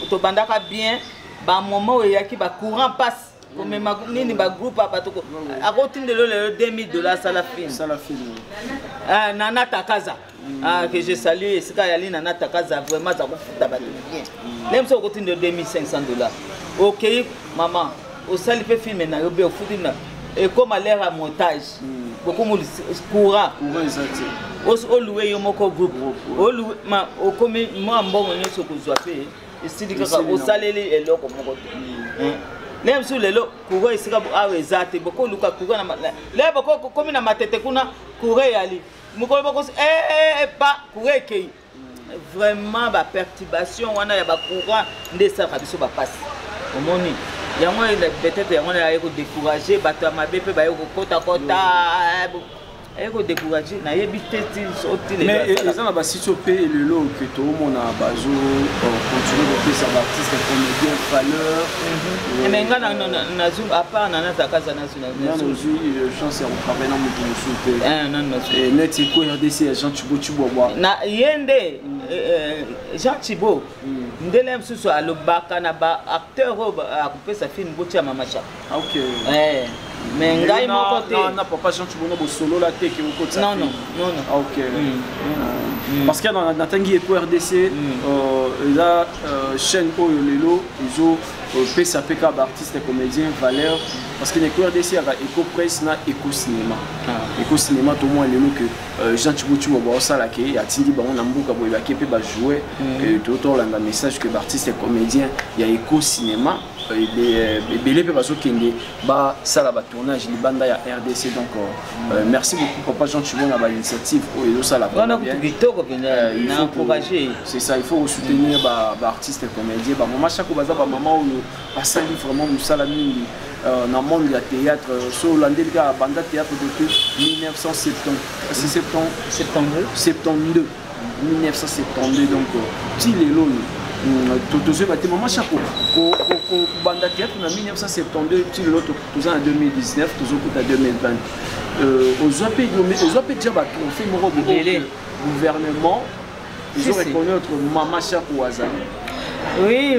tobandaka bien bamoment oyo eyaki bacourant passe komema nini bagroupe abatoko akotindelo lelo $2000 asala film Nana Takaza que je salue esika yali Nana Takaza vraiment za kofuta bato bien lem so kotindelo $2500 ok maman osali pe film na yo be ofuti na ekoma l'air à montage beaucoup courant oluwe yo moko groupe oluwe ma okomi moi mbongo nyonso kozwa pe esili kaka osaleli eloko moko te lem sur lelo courant esika awa ezate boko luka courant na le boko komi na matete kuna courant yali moko boko pas courant kei vraiment ba perturbation wana ya ba courant ndesa kabiso ba passe omoni yango peut-être yango na yeko décourager bato ya mabe pe baye kokota eko décourager na yebi teti soti mais eza na basitio pe lelo ke toomona bazo continuer kopesa baartiste comédien valeur mais nga na zoom à part Nana Takaza na zoom chance ya kotravaille na moto mosusu pe net EcoRDC ya Jean Thibaut na yende Jean Thibaut ndele msusu alobaka na ba acteur akopesa film botia mama chako ok mais ngai moko te na papa Jean Thibaut na bosolo la te ke okotsa non ok parce que dans natangi EcoRDC eza chaîne oyo lelo izo pesa peka ba artiste comédien valeur parce que EcoRDC ya Eco Presse na Eco Cinéma to moi lelo que Jean Thibaut ba osala ke atindi bango na mbuka boye ba kepe ba jouer et tout langa message que ba artiste comédien ya Eco Cinéma belé pe bazokende ba sala ba tournage libanda ya RDC donc merci beaucoup papa Jean Thibaut na ba initiative oyo sala ba na encourager c'est ça il faut soutenir ba artiste comédien ba mama chako baza ba maman oyo basali vraiment musala mingi dans le monde du théâtre sur l'Andelga banda théâtre depuis 1972 donc ti lelo tous les maman chako ko banda théâtre en 1972 ti lelo tous en 2019 tous en 2020 aux déjà ba trophée moko gouvernement ils ont reconnaître mama chako azali oui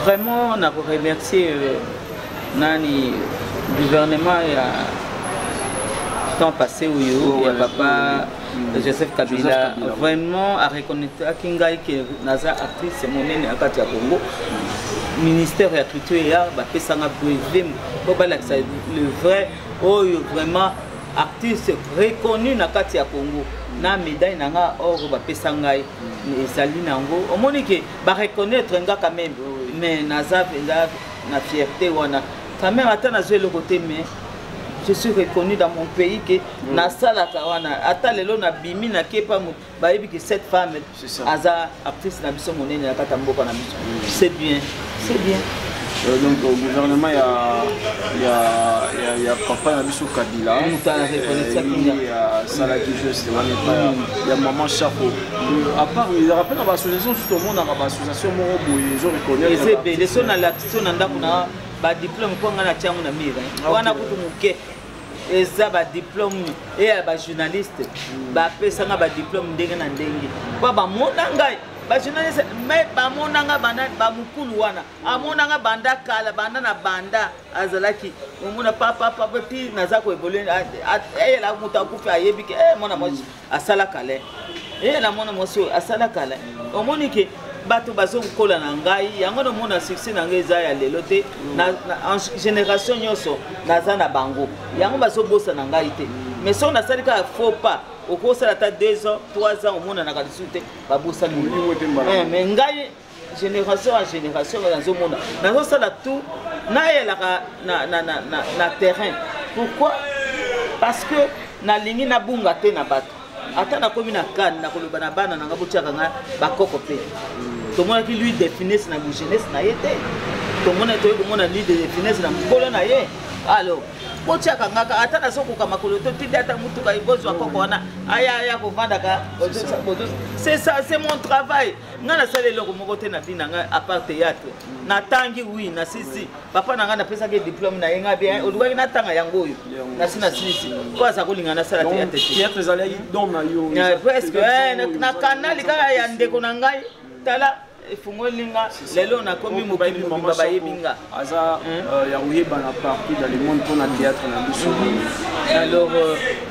vraiment on a remercié nani gouvernement ya temps passé où ya papa Joseph Kabila vraiment a reconnaître akingai que naza actrice monene akati ya Congo ministère ya culture ya ba pesanga brevet pour ba le vrai oyo vraiment artiste reconnu na kati ya Congo na médaille nanga or ba pesanga ezali nango omoni ke ba reconnaître nga quand même mais naza na fierté wana quand même ata na le côté mais je suis reconnu dans mon pays que na sala kawana ata lelo na bimi na kepa bayebi que cette femme aza actrice na biso monene na kata mboka na biso c'est bien donc au gouvernement il y a papa na biso Kabila sala qui juste il y a maman Chapeau à part il rappelle dans l'association justement dans l'association moko boye ils ont reconnaître c'est bien les sons à l'action na ndako na ba diplôme ko ngana tiango na mire wana kutu muke eza ba diplôme et ba journaliste ba pesanga ba diplôme ndenge na ndenge ba mona ngai ba journaliste mais ba mona nga bana ba mukulu wana amona banda kala banda na banda azalaki omona papa puis naza ko évoluer la muta kufa yebi ke mona moi asala kale et na mona moso asala kala omoni ke bato bazo kola na ngai yango no mona succès na ngai za ya lelo te na en génération nyoso naza na bango yango bazo bosa na ngai te mais so na salika faux pas au ça ta 2 ans 3 ans au monde na ka disute ba bosa ni mais ngai génération à génération dans le monde nazo sala tout na yela na terrain pourquoi parce que na lingi na bunga te na bato ata na komi na kan na koloba na bana na ngabotiaka nga bakoko pe to mona ki lui définisse na jeunesse na yete to mona to mona lui définisse na mbolo na ye alors botiaka nga ata na soko kama koloto tindi ata mutu ka ibozo akoko wana aya ko vanda ka c'est ça c'est mon travail nga na sale loko moko te na bina nga à part théâtre na tangi oui na sisi papa na nga na pesa ke diplôme na yenga bien odwa na tanga yango yo na sina sisi kwa sa kolinga na sala théâtre ezali don na yo presque na kanali ka ya ndeko na ngai tala Fungolinga, lelo na komi mobile mama bayebinga. Aza ya uyeba na partout dans le monde pour na théâtre na biso. Alors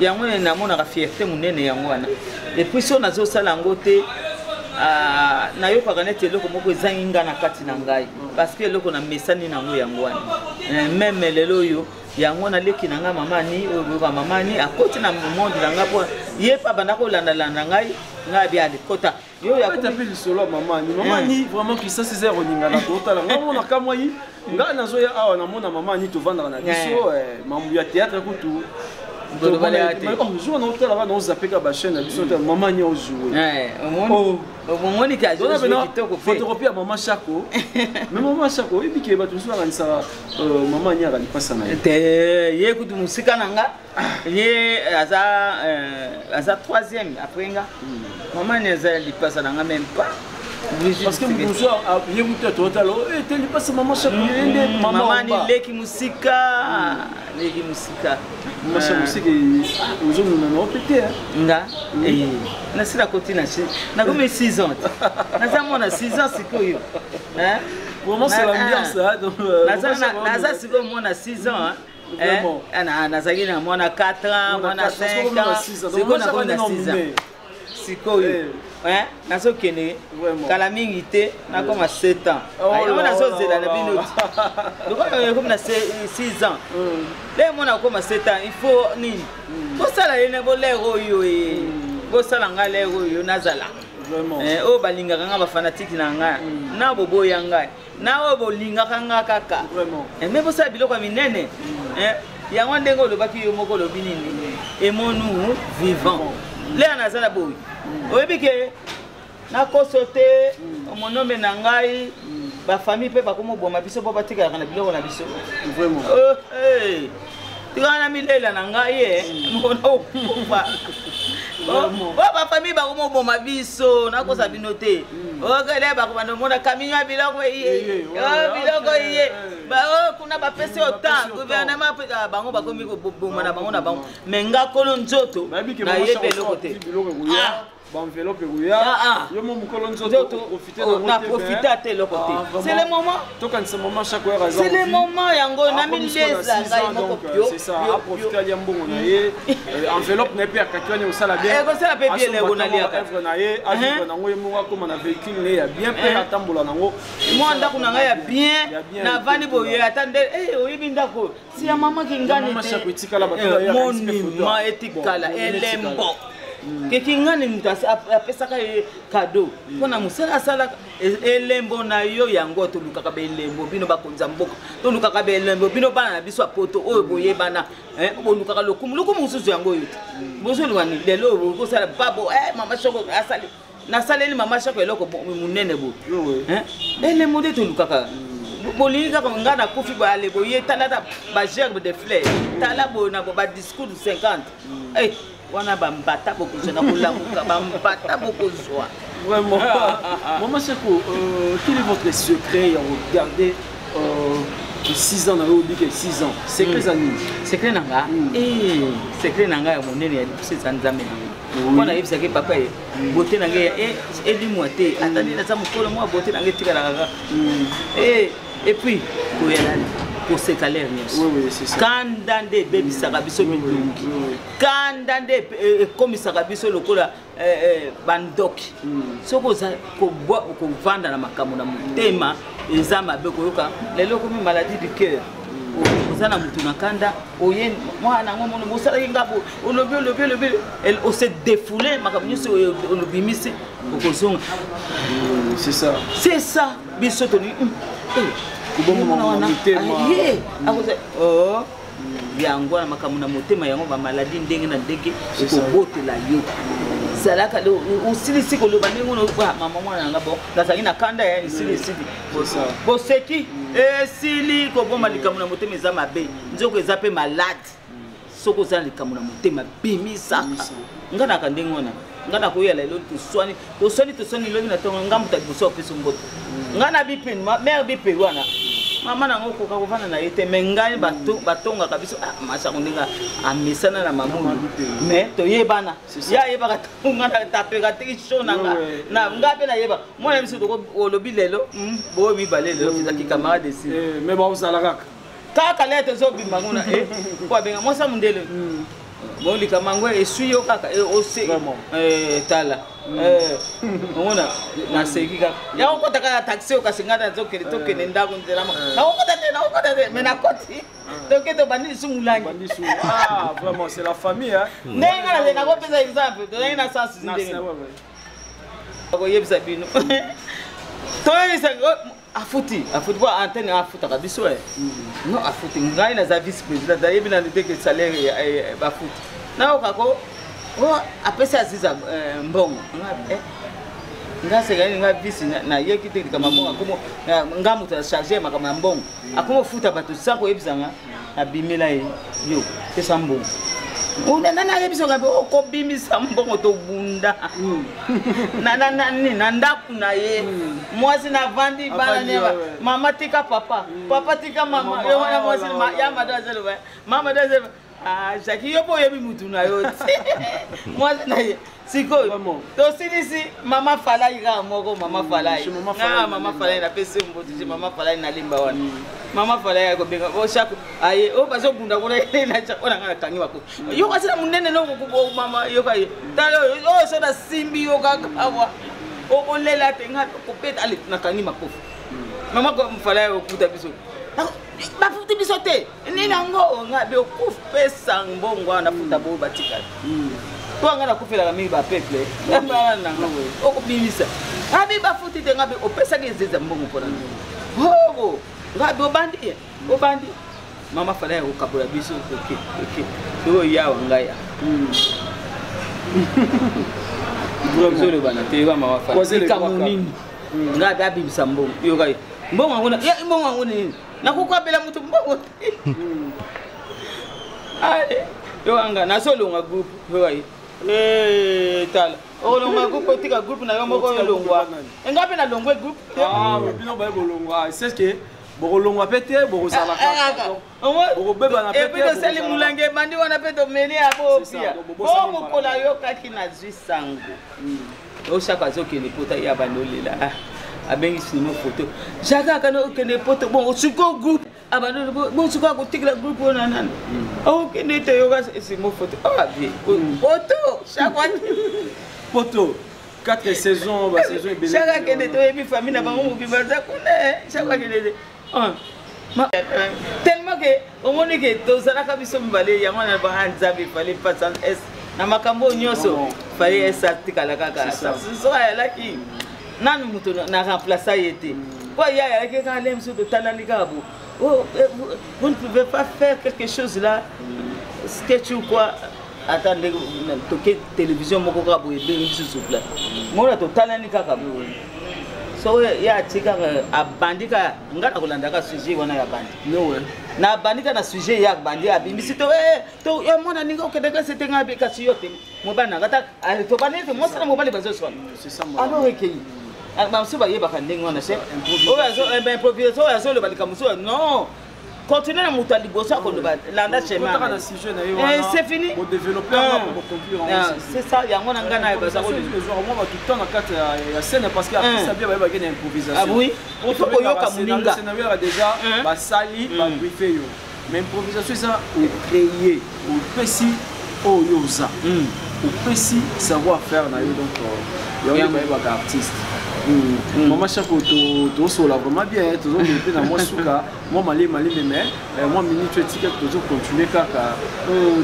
yango na mona ka fierté munene yango wana. Et puis so nazo sala ngote na yo pakane te loko moko ezanginga na kati na ngai parce que loko na mesani na ngo yango wana. Même lelo yo yango na leki na nga mama ni o ba mama ni akoti na monde na nga po ye pa bana ko landa ngai nga bia de kota yo ya ko tapeli solo mama ni vraiment que ça c'est zéro ninga na tota la ngamo na kamwa yi nga nazo ya awa na mona mama ni to vendre na biso mambu ya théâtre ko tout do bala ate on joue na hôtel là on zapeka ba chaîne biso mama ni o jouer au moni ka zo kitoko pe photocopie mama Chako mais mama Chako ibike ba tu sala nisa mama ni akali pasa na te ye kutu musika nanga ye aza 3e après nga maman n'est li passe dans même pas parce que bonsoir il y a mutu totalo et te li passe maman Chako ende maman ni leki musika maman musika uzomu na opete nga na sila kotina na comme 6 ans na zamona 6 ans sikoyo hein vraiment c'est l'ambiance donc na siko mona 6 ans nazaki na mwana 4 ans mwana 5 ans sikoyo na kona 6 ans sikoyo nazokende kala mingi te nakoma 7 ans ayo nazozela na bino comme na 6 ans le mona koma 7 ans il faut nini bosala yene bolero oyo bosala nga lero oyo nazala o balingaka nga bafanatiki na nga na boboya nga na o bolingaka nga kaka mais bosala biloko ya minene yango ndenge olobaki yo moko olobi nini emonu vivant le nazala boyi oyebi ke nakoso te monome na ngai bafamille mpe bakomoboma biso mpo batikalaka na biloko na biso tikala na milela na ngai mona okufa bafamille bakomoboma biso nakosa bino te okele bakomana kamion ya biloko iye kuna bapesi ota gouvernement bango bakomi koboma na bango na bango me nga kolo nzoto nayebi eloko te enveloppe ya yo mo mukolo nzoto profiter à tel côté c'est le moment to quand ce moment chaque heure c'est le moment yango na mileza ngai moko pio c'est ça à profiter ya mbongo na ye enveloppe na pe akatwani osala bien ko sala pe bien le na lia œuvre na ye a na ngo mo comme na véhicule ne ya bien pe atambola nango moi ndako na ngai ya bien na vani boye atande oyibi ndako si ya mama kingani mama chaque itikala batula ya monima etikala elembo keki ngani mutu apesaka ye cadeau mpona mosala asalaka elembo na yo yango tolukaka belembo bino bakonza mboka tolukaka belembo bino bana na biso ya poto oyo boyebana bolukaka lokumu mosusu yango oyo te bozolukani lelo okosala babo mama Chako asali nasaleli mama Chako eloko monene boye elembo nde tolukaka bolingi kaka nga nakufi boyale boye talata bagerbe de fleurs tala boye na badiscours du 50 wana bambata bokozwa na kolamuka bambata bokozwa vraiment maman Chako quel est votre secret à regarder 6 ans na yo bike 6 ans secret ani secret nanga secret nanga ya monene ya c'est nzambe nanga wana yebisaki papa beauté nanga elimwa te atandi na za mokolo mwa beauté nanga etikala kaka et puis koyelani koseka lere nyonso ça. kanda nde ebebisaka biso midungi kanda nde ekomisaka biso lokola bandoki soki oza kovanda na makambo na motema eza mabe koyoka lelo komi maladie du cœur oza na mutu na kanda oye mwana ngo mono bosalaki ngabo olobi ose défoulé makambo nyonso olobimisi okozonga c'est ça biso toni yango na makambo na motema yango bamaladi ndenge na ndenge ekobotela yo zalaka osilisi koloba ndenge ono mama mwana nanga bo nazalaki na kanda ya esilisili boseki esili koboma likambo na motema eza mabe nzoko eza mpe malade soki oza na likambo na motema bimisaka nga naka ndenge wana nga nakoyela elo toswani lobi na ntongo nga moto liboso opesa mboto nga na bipeni mare bipeli wana mama nango okoka kovanda na ye te me ngai batongaka biso masako ndenge amesana na mamulu me toyebana ye ayebaka nga tapeka teki sho na nga mpe nayeba mwana biso olobi lelo boyo mibale lelo ezaki camarade esi me baozala kaka lete ezobima nguna po abenga mwasa mondele bolika mango esui yo kaka ose tala omona naseki kaka yango kota kaka taxi okasengana tokende ndako nzelama nakokota te me nakoti toke tobandi lisu mulangi vraiment c'est la famille ndenge nakopesa exemple tozalaki na sens ndenge akoyebisa bino toyebisa afuti po antenne afutaka biso non afuti ngai naza vice président dayebi na ndeke salaire bafuti naokako apesa aziza mbongo nga sekani nga vice na yeki te kama mbongo akomo nga moto charger makambo ya mbongo akomo futa bato sa koyebisanga abimela ye yo pesa mbongo nana yebiso ngabe okobimisa mbongo tobunda na ndaku na ye mwasi na vandi bana neba mama tika papa tika mama yo wana mwasi ya madazelo ba mama dazelo jaki yo boye bi mutu na yo mwasi na ye siko to sinisi mama fala ira moko mama fala mama fala na pese mbotu mama fala na limba wana mama fala ya kobenga o shako aye o bazo bunda kona na chakona ngana kangi wako yo kasina munene no kubo mama yo kai talo o so da simbi yo kakawa o lela tenga kopeta ali na kangi makofu mama ko fala ya okuta biso bafuti biso te nina ngo ngabe okufu pesa mbongo na futa bo batika twanga na kufela mingi ba peuple ngamba nanga okubimisa abi bafuti te ngabe opesa ke zeza mbongo pona ho ngabe obandi mama fala ya ukabula biso okay yo yawa ngaya bro bana te wa mama fala kamunini ngabe abibisa mbongo yo kai mbongo ngona ya mbongo ngona nakukwabela mutu mbongo ai yo anga nasolonga group yo kai tala olongwa group tika group na yo moko olongwa ngabe na longwe group bino ba bolongwa c'est que bokolongwa pete bokozalaka bokobeba na pete et puis de sali mulange bandi wana pete omeli abo pia bokola yo kaki na zwi sango o chaka zokende pota ya bandolela abengi simo photo chaka kana okende poto bon osuko group abandone bon suko ko tikla group ona nana okende te yo ka simo photo abi photo chaka poto 4 saisons ba saison ebele chaka kende to ebi famille na bango mubibaza kuna chaka kende tellement que au monde que tozalaka biso mbale yango na ba nzabe fallait pas sans s na makambo nyonso fallait s artikala kaka ça so ayalaki nanu muto na remplacer yete quoi ya yalaki ka lemso de talalikabo oh vous ne pouvez pas faire quelque chose là sketch ou quoi attendez toke télévision moko ka boye bengi biso pla mona to talanika ka bo so ya tika abandika ngata kulandaka sujet wana ya bandi no we na bandika na sujet ya bandi abimbisi to to yo mona ninga okendeka setenga be kasi yote mobana ngata to banete mosana mobali bazo sona c'est ça alors ekei ba msuba yeba ka ndenge wana c'est o yazo improviser o yazo le balika muso non continuer na moto liboso akoloba landa chemin c'est fini c'est ça yango na ngana ya baza ko moi tout le temps na kati ya scène parce que artiste bien ba ba improvisation ah oui il faut koyoka muninga scénario déjà ba sali ba briefer yo mais improvisation ça ou créer ou pesi o yoza ou pesi savoir faire na yo donc yo ba artiste Maman Chako to sola vraiment bien toujours monter dans moi souka moi malé mais moi minute tu ticket toujours continuer kaka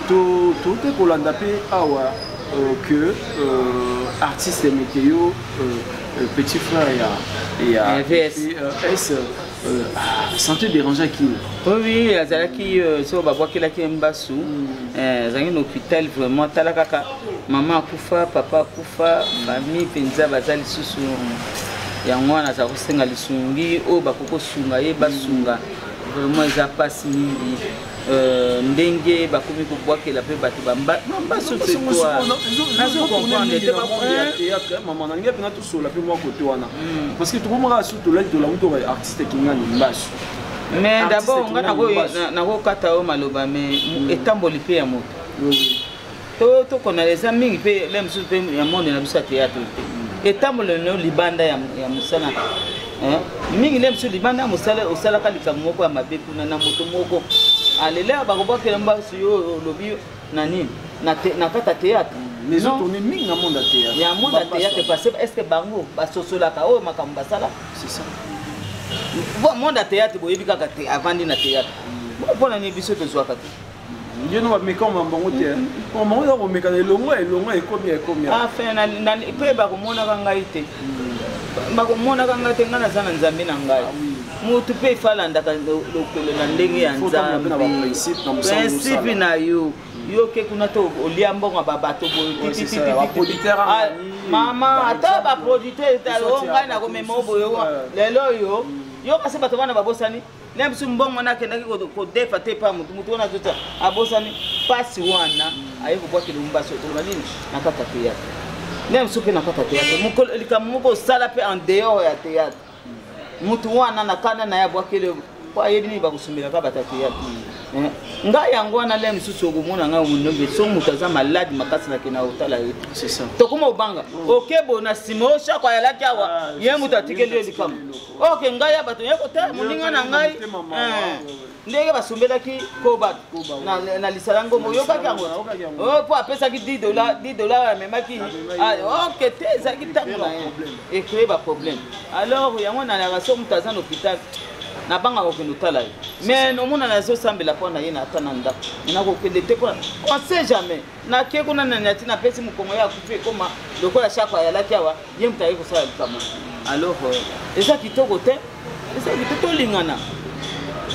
to te kolanda pe awa que artiste météo petit frère et VS santé déranger qui oui azalaki so babwakelaki mbasu zangi na hôpital vraiment tala kaka maman akufa papa akufa famille penza bazali susu yango wana za kosenga lisungi o bakoko sunga ye basunga vraiment eza pasi mingi ndenge bakomi kobwakela pe bato bambasu te toi nazo comprendre te ba maman na ngia pena tout sola pe moi côté wana parce que tout le monde a surtout là de la muto artiste kinga ni mbasu mais d'abord nga nako kata o maloba mais etamboli pe ya moto to kona les amis pe les musu pe ya monde na biso théâtre etamboli no libanda ya musala mingi les musu libanda musala osala kalika moko ya mabe kuna na moto moko alele bakobakela mbasu yo lobi nani na kata théâtre les autres on est mingi na monde théâtre ya monde théâtre parce que est-ce que bango basosolaka o makambo basala c'est ça bon monde théâtre boyebi kaka te avant na théâtre bon na biso to zwaka te Dieu nous va me comme un bon hôtel on m'a dit on me connaît le mois et combien ah fin na pe ba ko mona kanga ite ba ko mona kanga te ngana sana nzambe na ngai mutu pe fala ndaka lokolo na ndenge ya nzambe principe na yo ke kuna to oliambo nga bato bo mama ata ba producteur talo ngai na ko memo boyo lelo yo kasi bato bana babosani nem su mbongo na kendaki ko defa te pa mutu wana tota abosani pasi wana ayeko bwaki lumbaso to malini nakata théâtre nem su pe nakata théâtre muko likamuko sala pe en dehors ya théâtre mutu wana nakana na ya bwakele kwa yedini bakusumbira ka bata théâtre nga yango wana lem su sogo mona nga munombe so mutaza maladi makasi na kina utala yote c'est ça to kuma ubanga okebo na simo shakwa yala kyawa ye mutatikeli likamu ok nga ya bato yeko ta muninga na ngai ndenge basumbelaki kobat na lisalango moyoka kyango oh po apesa ki $10 memaki ok te zaki tango na et créer ba problème alors yango na la so mutaza na hôpital na banga ko kendo tala mais no mona na zo sambela pona ye na tananda na ko kende te pona on sait jamais na ke kuna na nyati na pesi mukongo ya kufe koma lokola shakwa ya lakiawa ye mtaye ko sala kama alors eza kitoko te eza kitoko lingana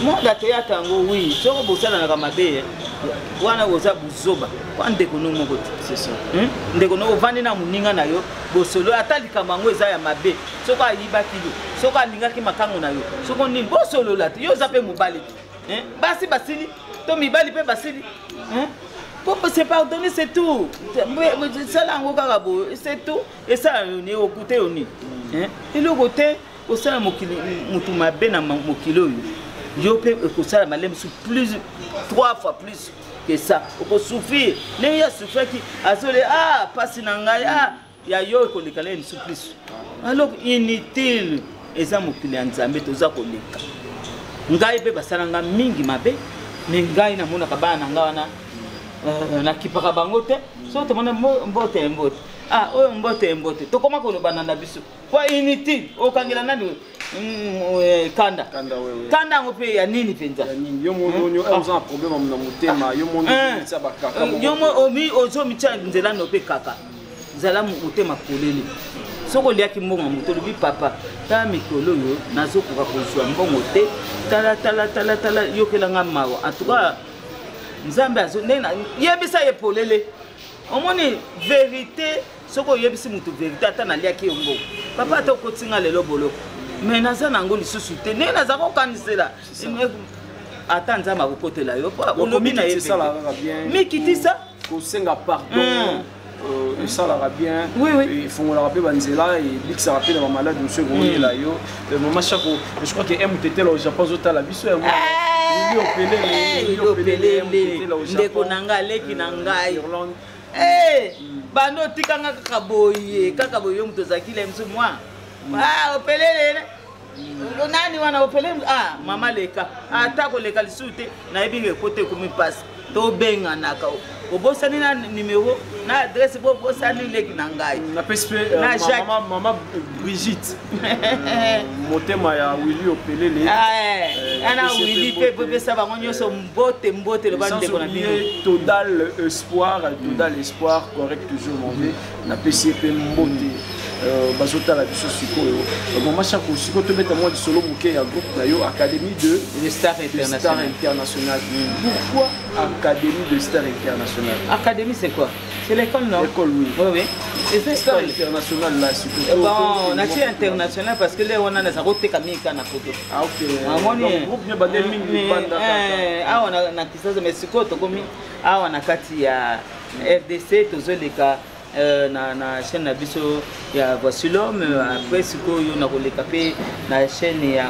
mo da théâtre ngo oui soko bosala na kamabe wana oza buzoba kwa ndeko no moko c'est ça ndeko no vandi na muninga na yo bosolo atalika mango eza ya mabe soko ayiba kilo soko alingaki makango na yo soko ni bosolo la yo zape mobali basi basili to mibali pe basili pour se pardonner c'est tout ça la ngo karabo c'est tout et ça ni okuté oni et le côté au sala mokili mutu mabe na mokilo yo pe ko sala malem sur plus 3 fois plus que ça ko souffrir ne ya souffrir qui azole pasi na ngai ya yo ko likala ni plus alors inutile eza mokili nzambe toza ko leka ngai pe basala nga mingi mabe mais ngai na mona kabana nga wana na kipaka bango te so to mona mbote oyo mbote to koma ko lobana na biso kwa inutile o kangela nani kanda ngo pe ya nini penza yo monyo oza un problème na motema yo monyo ça bakaka yo mo omi ozo micha nzela no pe kaka nzela motema polele soko liaki mbongo motolo bi papa ta mikolo yo nazokoka kozwa mbongo te tala yo kelanga mawa en tout cas nzambe azo nena yebisa ye polele omoni vérité soko yebisi mutu vérité ata na liaki mbongo papa to kotinga lelo boloko mais naza nango lisusu te ne naza kokanisela ata nzambe akokotela yo olobi na ye mikitisa kosenga pardon esalaka bien efongolaka mpe banzela ebikisaka mpe na bamalade mosu ekomoyela yo mama Chako je crois que mttl au Japon ozotala biso yango ndeko na ngai aleki na ngai bando tikanga kaka boye moto ozakile msu mwa opelele nani wana opelele mama leka ata koleka lisusu te nayebi ekote ekomi mpasi tobenganaka obosani na numéro na adresse bobosani leki na ngai na pesi pe mama Brigitte motema ya Willy opelele ana Willy pe bopesa bango nyonso mbote loba ndeko na bino total espoir correct toujours mauvais na pesi pe mbote bazotala biso sikoyo mama Chako sikoyo tobeta mwa lisolo moke ya groupe na yo Académie de Star International. Pourquoi Académie de Star International? Académie c'est quoi? C'est l'école, non? L'école, oui. Oui. Et c'est Star International là, c'est bon, on a dit international parce que là on a des routes kamika na photo. Ah ok. Donc groupe bien bandel mingi banda. On a na kisazo mais sikoyo tokomi on a kati ya RDC tozoleka na chaîne na biso ya Voici l'homme après sikoyo na koleka pe na chaîne ya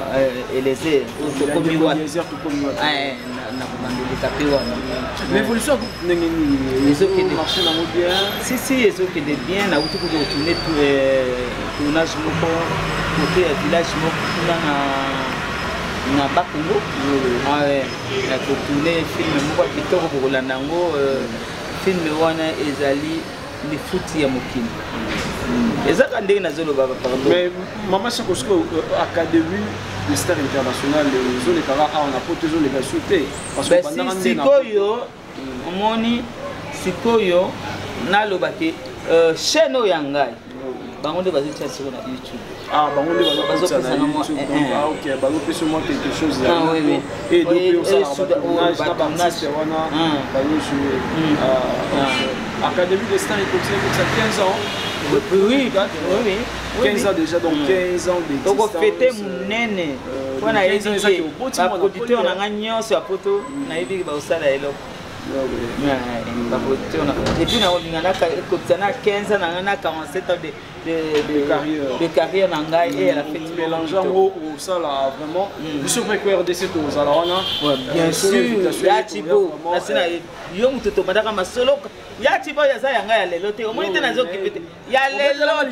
Eliezer tokomi wa na komandoleka pe wana l'évolution ndenge ni ezokende marché na bien si ezokende bien na uti ko tourner tournage moko côté ya village moko kuna na Bakongo na ko tourner film moko kitoko ko kolanda ngo film wana ezali les foutis à Mokini. Mais maman Chako Académie de Star International les zones kara on a porté les gars sauté parce que pendant sikoyo moni sikoyo nalobake chaîne yangai bango de bazi tcha sur YouTube. Bango de bazo sur YouTube. OK, bazo peut moi quelque chose là. Oui. Et donc ça va Académie de Star International ça 15 ans. Oui. 15 ans déjà, donc 15 ans d'existence. Donc on fêtait mon nene. On a dit que producteur on a gagné sur la photo, on a dit que ça là et là. Et puis on a 15 ans, on a 47 ans de carrière et elle a fait mélangeant au ça là vraiment. Je suis prêt que RDC tous alors on a bien sûr ya Thibaut na sina yo mutoto madaka masolo ya Thibaut ya za yanga ya lelo te au moins te nazo kipete ya lelo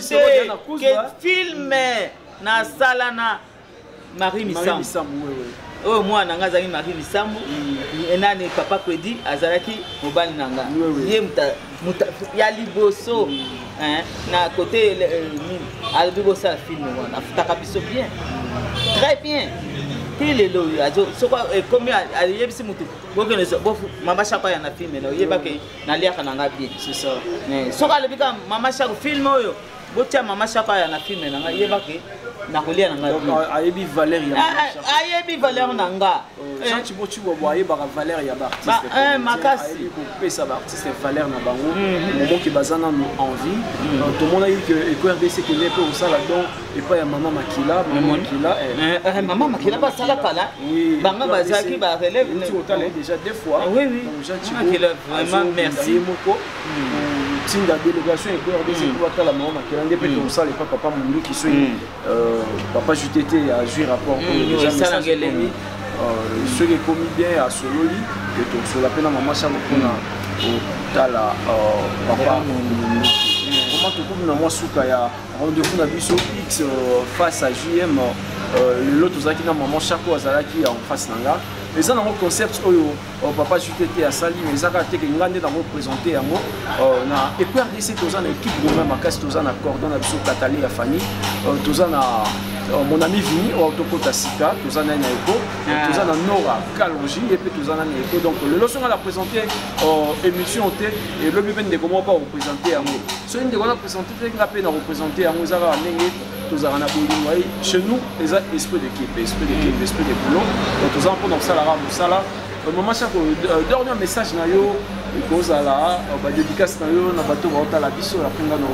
que film na sala na Marie Misambu oh moi nanga zali Marie Misambu enani papa Kwedi azalaki mobali nanga ye muta ya liboso na côté albibosa film wana afutaka biso bien très bien pile lo azo soko comme yebisi mutu bokene mama Chako ya na film na yebake na liaka nanga bien c'est ça mais soko alibika mama Chako film oyo botia mama Chako ya na film na yebake na kolia nanga ayebi valeur ya ayebi valeur nanga chanti botu bo ayeba valeur ya ba artiste makasi ko pesa ba artiste valeur na bango moment ki bazana no envie tout le monde a dit que EcoRDC que n'est pas au sala donc et pas ya maman Makila ba sala kala banga bazaki ba relève tu otale déjà deux fois oui chanti Makila vraiment merci moko tinda délégation EcoRDC pour atala maman Makila ndepé au sala pas papa Mundu qui soit papa JTT a joué rapport déjà ça ngélemi ce qui est commis bien à Sololi et donc sur la peine à maman Chako kuna otala papa comment tu trouves na moi souka ya rendez-vous na biso X face à JM l'autre zaki na maman Chako azalaki en face nanga les gens dans le concept oyo papa JTT a sali mais ça te que ngande dans représenter yango na EcoRDC toza na équipe de même makasi toza na cordon na biso Katali ya Fanny toza na mon ami Vini au Tokota Sika toza na Eko toza na Nora Kalonji et puis toza na Eko donc le leçon à la présenter émission té et le bien de comment pas représenter yango so une de on a présenté la peine à représenter yango za ba ndenge toza na bolingo chez nous les esprit d'équipe esprit de boulot donc toza pendant ça la musala maman Chako dernier message na yo kozala ba dédicace na yo na bato ba otala biso la pinga no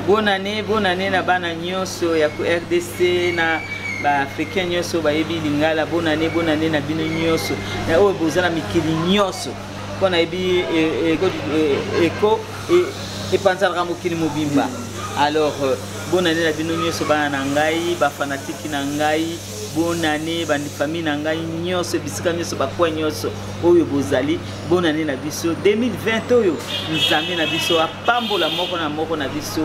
bonne année na bana nyonso ya ku RDC na ba africain nyonso ba yebi lingala bonne année na bino nyonso na o bozana mikili nyonso kona yebi eko et panzalra mokili mobimba alors bonne année na bino nyonso bana na ngai ba fanatiki na ngai bonne année bandi famille na ngai nyonso bisika nyonso bakwa nyonso oyo bozali bonne année na biso 2020 oyo nzambe na biso apambola moko na biso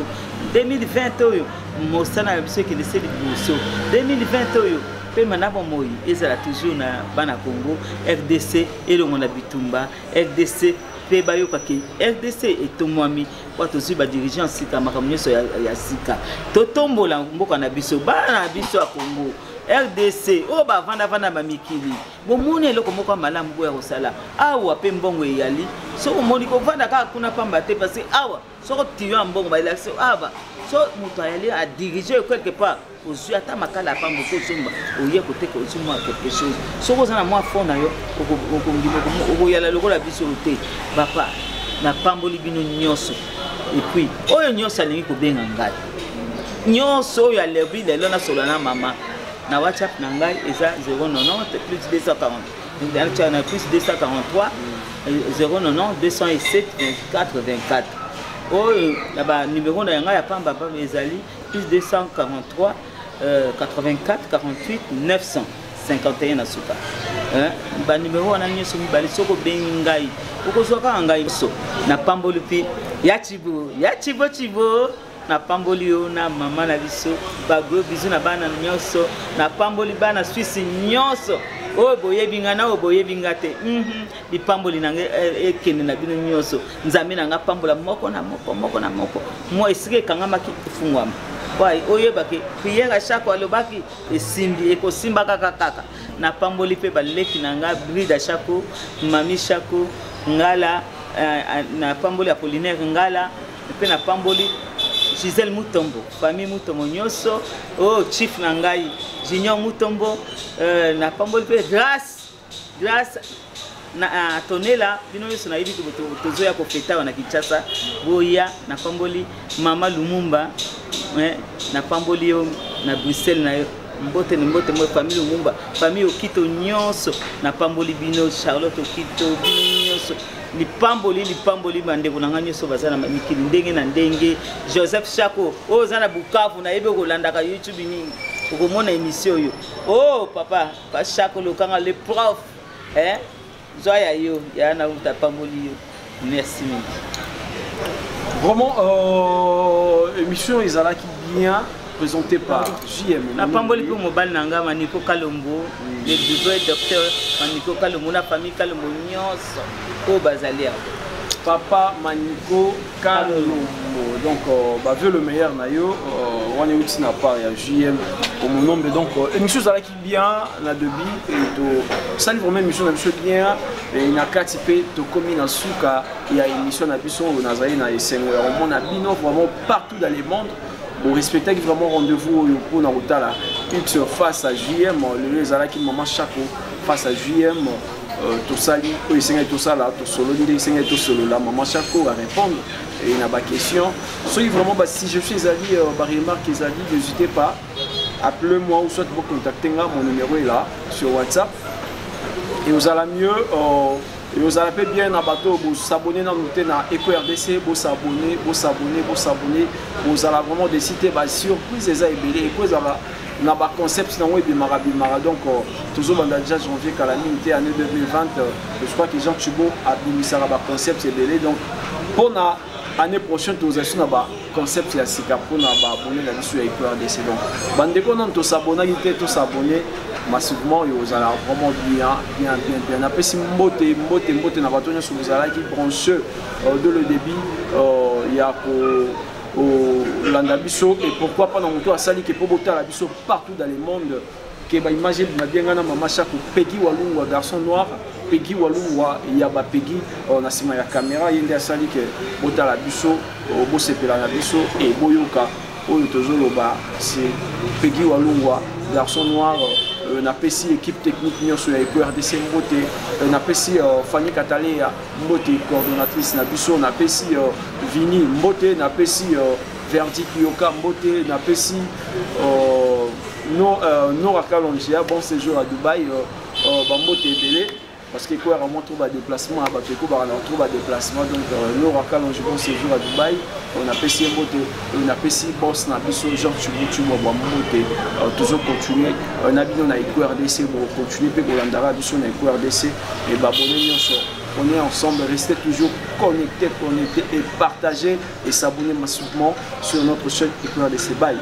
2020 oyo mosana na biso ekendeseli biso 2020 oyo pe manabo moi ezala toujours na bana Congo RDC elongo na bitumba RDC pe bayoka ke RDC etomwami wato si ba dirigeant sika makambo nyonso ya sika totombola mboka na biso bana na biso ya Congo RDC o ba vanda ba mikili bomone eloko moko malamu boya kosala awa pe mbongo eyali so omoni ko vanda ka kuna pamba te parce que awa so tiyo mbongo ba ilaxo aba so muto ayali a diriger quelque part ozwi ata makala pamba ko somba oye kote ko ozwi moi quelque chose so kozana moi fond na yo okoyala lokola biso te papa na pamboli bino nyonso et puis oyo nyonso alingi kobenga ngai nyonso oyo alebi lelo na solo na mama na WhatsApp na ngai eza 090 plus 240 donc tu as plus 243 090 207 24 24 oyo na ba numéro na ngai ya pamba pamba ezali plus 243 84 48 951 na suka ba numéro wana nyonso mibali soko bengai okozoka ngai so na pamboli pi ya chibo na pamboli yo na mama na biso ba gros bisous na bana nyonso na pamboli bana Suisse nyonso o boyebinga na o boyebinga te di pamboli na ekene na bino nyonso nzambe na nga pambola moko na moko mo esike kangama ki fungwama Wai oyeba ke prière chaque alobaki esimbi ekosimba kaka na pamboli pe baleki na nga brida chako mami chako ngala na pamboli Apollinaire ngala pe na pamboli Gisèle Mutombo famille Mutombo nyonso oh chief na ngai Junior Mutombo na pamboli pe grâce na tonela bino yeso na yibi tozo ya kofeta na Kinshasa boya na pamboli mama Lumumba na pamboli yo na Bruxelles na mbote mo famille Lumumba famille Okito nyonso na pamboli bino Charlotte Okito bino nyonso lipamboli bandeko na nyonso bazana mikili ndenge na ndenge Joseph Chako ozana Bukavu na yebe kolandaka YouTube mingi okomona émission yo oh papa pa Chako lokanga le prof Zoya yo ya na uta pamboli yo merci vraiment émission ezala qui bien présenté par JM na pamboli pour mobile nanga Maniko Kalombo le docteur Maniko Kalombo na famille Kalombo nyonso ko bazalia papa Maniko Kalombo donc veut le meilleur na yo on est outil na part ya JM au mon nombre donc émission ezala qui bien na debi et to ça vraiment émission na biso bien et na katipe to komi na suka ya émission na biso na zali na esengo ya on a bino vraiment partout dans le monde. Pour respecter vraiment rendez-vous pour na rotala X face à JM le ezala qui maman Chako face à JM tout ça li o isenga tout ça là tout solo ndi isenga tout solo là maman Chako va répondre et na ba question soyez vraiment si je suis ali ba remarque ezali n'hésitez pas appelez-moi ou soit vous contactez mon numéro est là sur WhatsApp et vous allez mieux et vous allez bien à bateau, vous s'abonner dans notre na Eco RDC, vous s'abonner, vous allez vraiment décider bah surprise les aïbélés, vous allez na ba concept sinon oui bimara donc toujours dans déjà janvier qu'à la limité année 2020 je crois que Jean Thibault a bimisa ba concept c'est belé donc pour na année prochaine tous les na ba concept ya sika pour na ba abonner la sur Eco RDC donc bande qu'on non tous s'abonner tous s'abonner massivement et vous allez vraiment bien après si mbote na bato nyonso vous allez qui branche de le débit il y a au landa biso et pourquoi pas dans moto asali que pour botter la biso partout dans le monde que ba imagine ma bien ngana mama Chako Peggy Walungwa garçon noir Peggy Walungwa il y a ba Peggy na sima ya caméra yende asali que botter la biso bo sepela na biso et boyoka oyo tozoloba c'est Peggy Walungwa garçon noir na pesi équipe technique nyonso ya Eco RDC mbote na pesi Fanny Katale ya mbote coordonnatrice na biso na pesi Vini mbote na pesi Verdi Kyoka mbote na pesi Nora Kalongia bon séjour à Dubaï mbote ebele parce que Eco vraiment trouve un déplacement à Bateko on trouve un déplacement donc Nora Kalongia bon séjour à Dubaï on appelle si on appelle si boss na biso genre tu vois toujours continuer on a bien on a EcoRDC pour continuer puis pour l'andara biso na EcoRDC et babonner on est ensemble, restez toujours connectés et partagez et s'abonner massivement sur notre chaîne EcoRDC. Bye.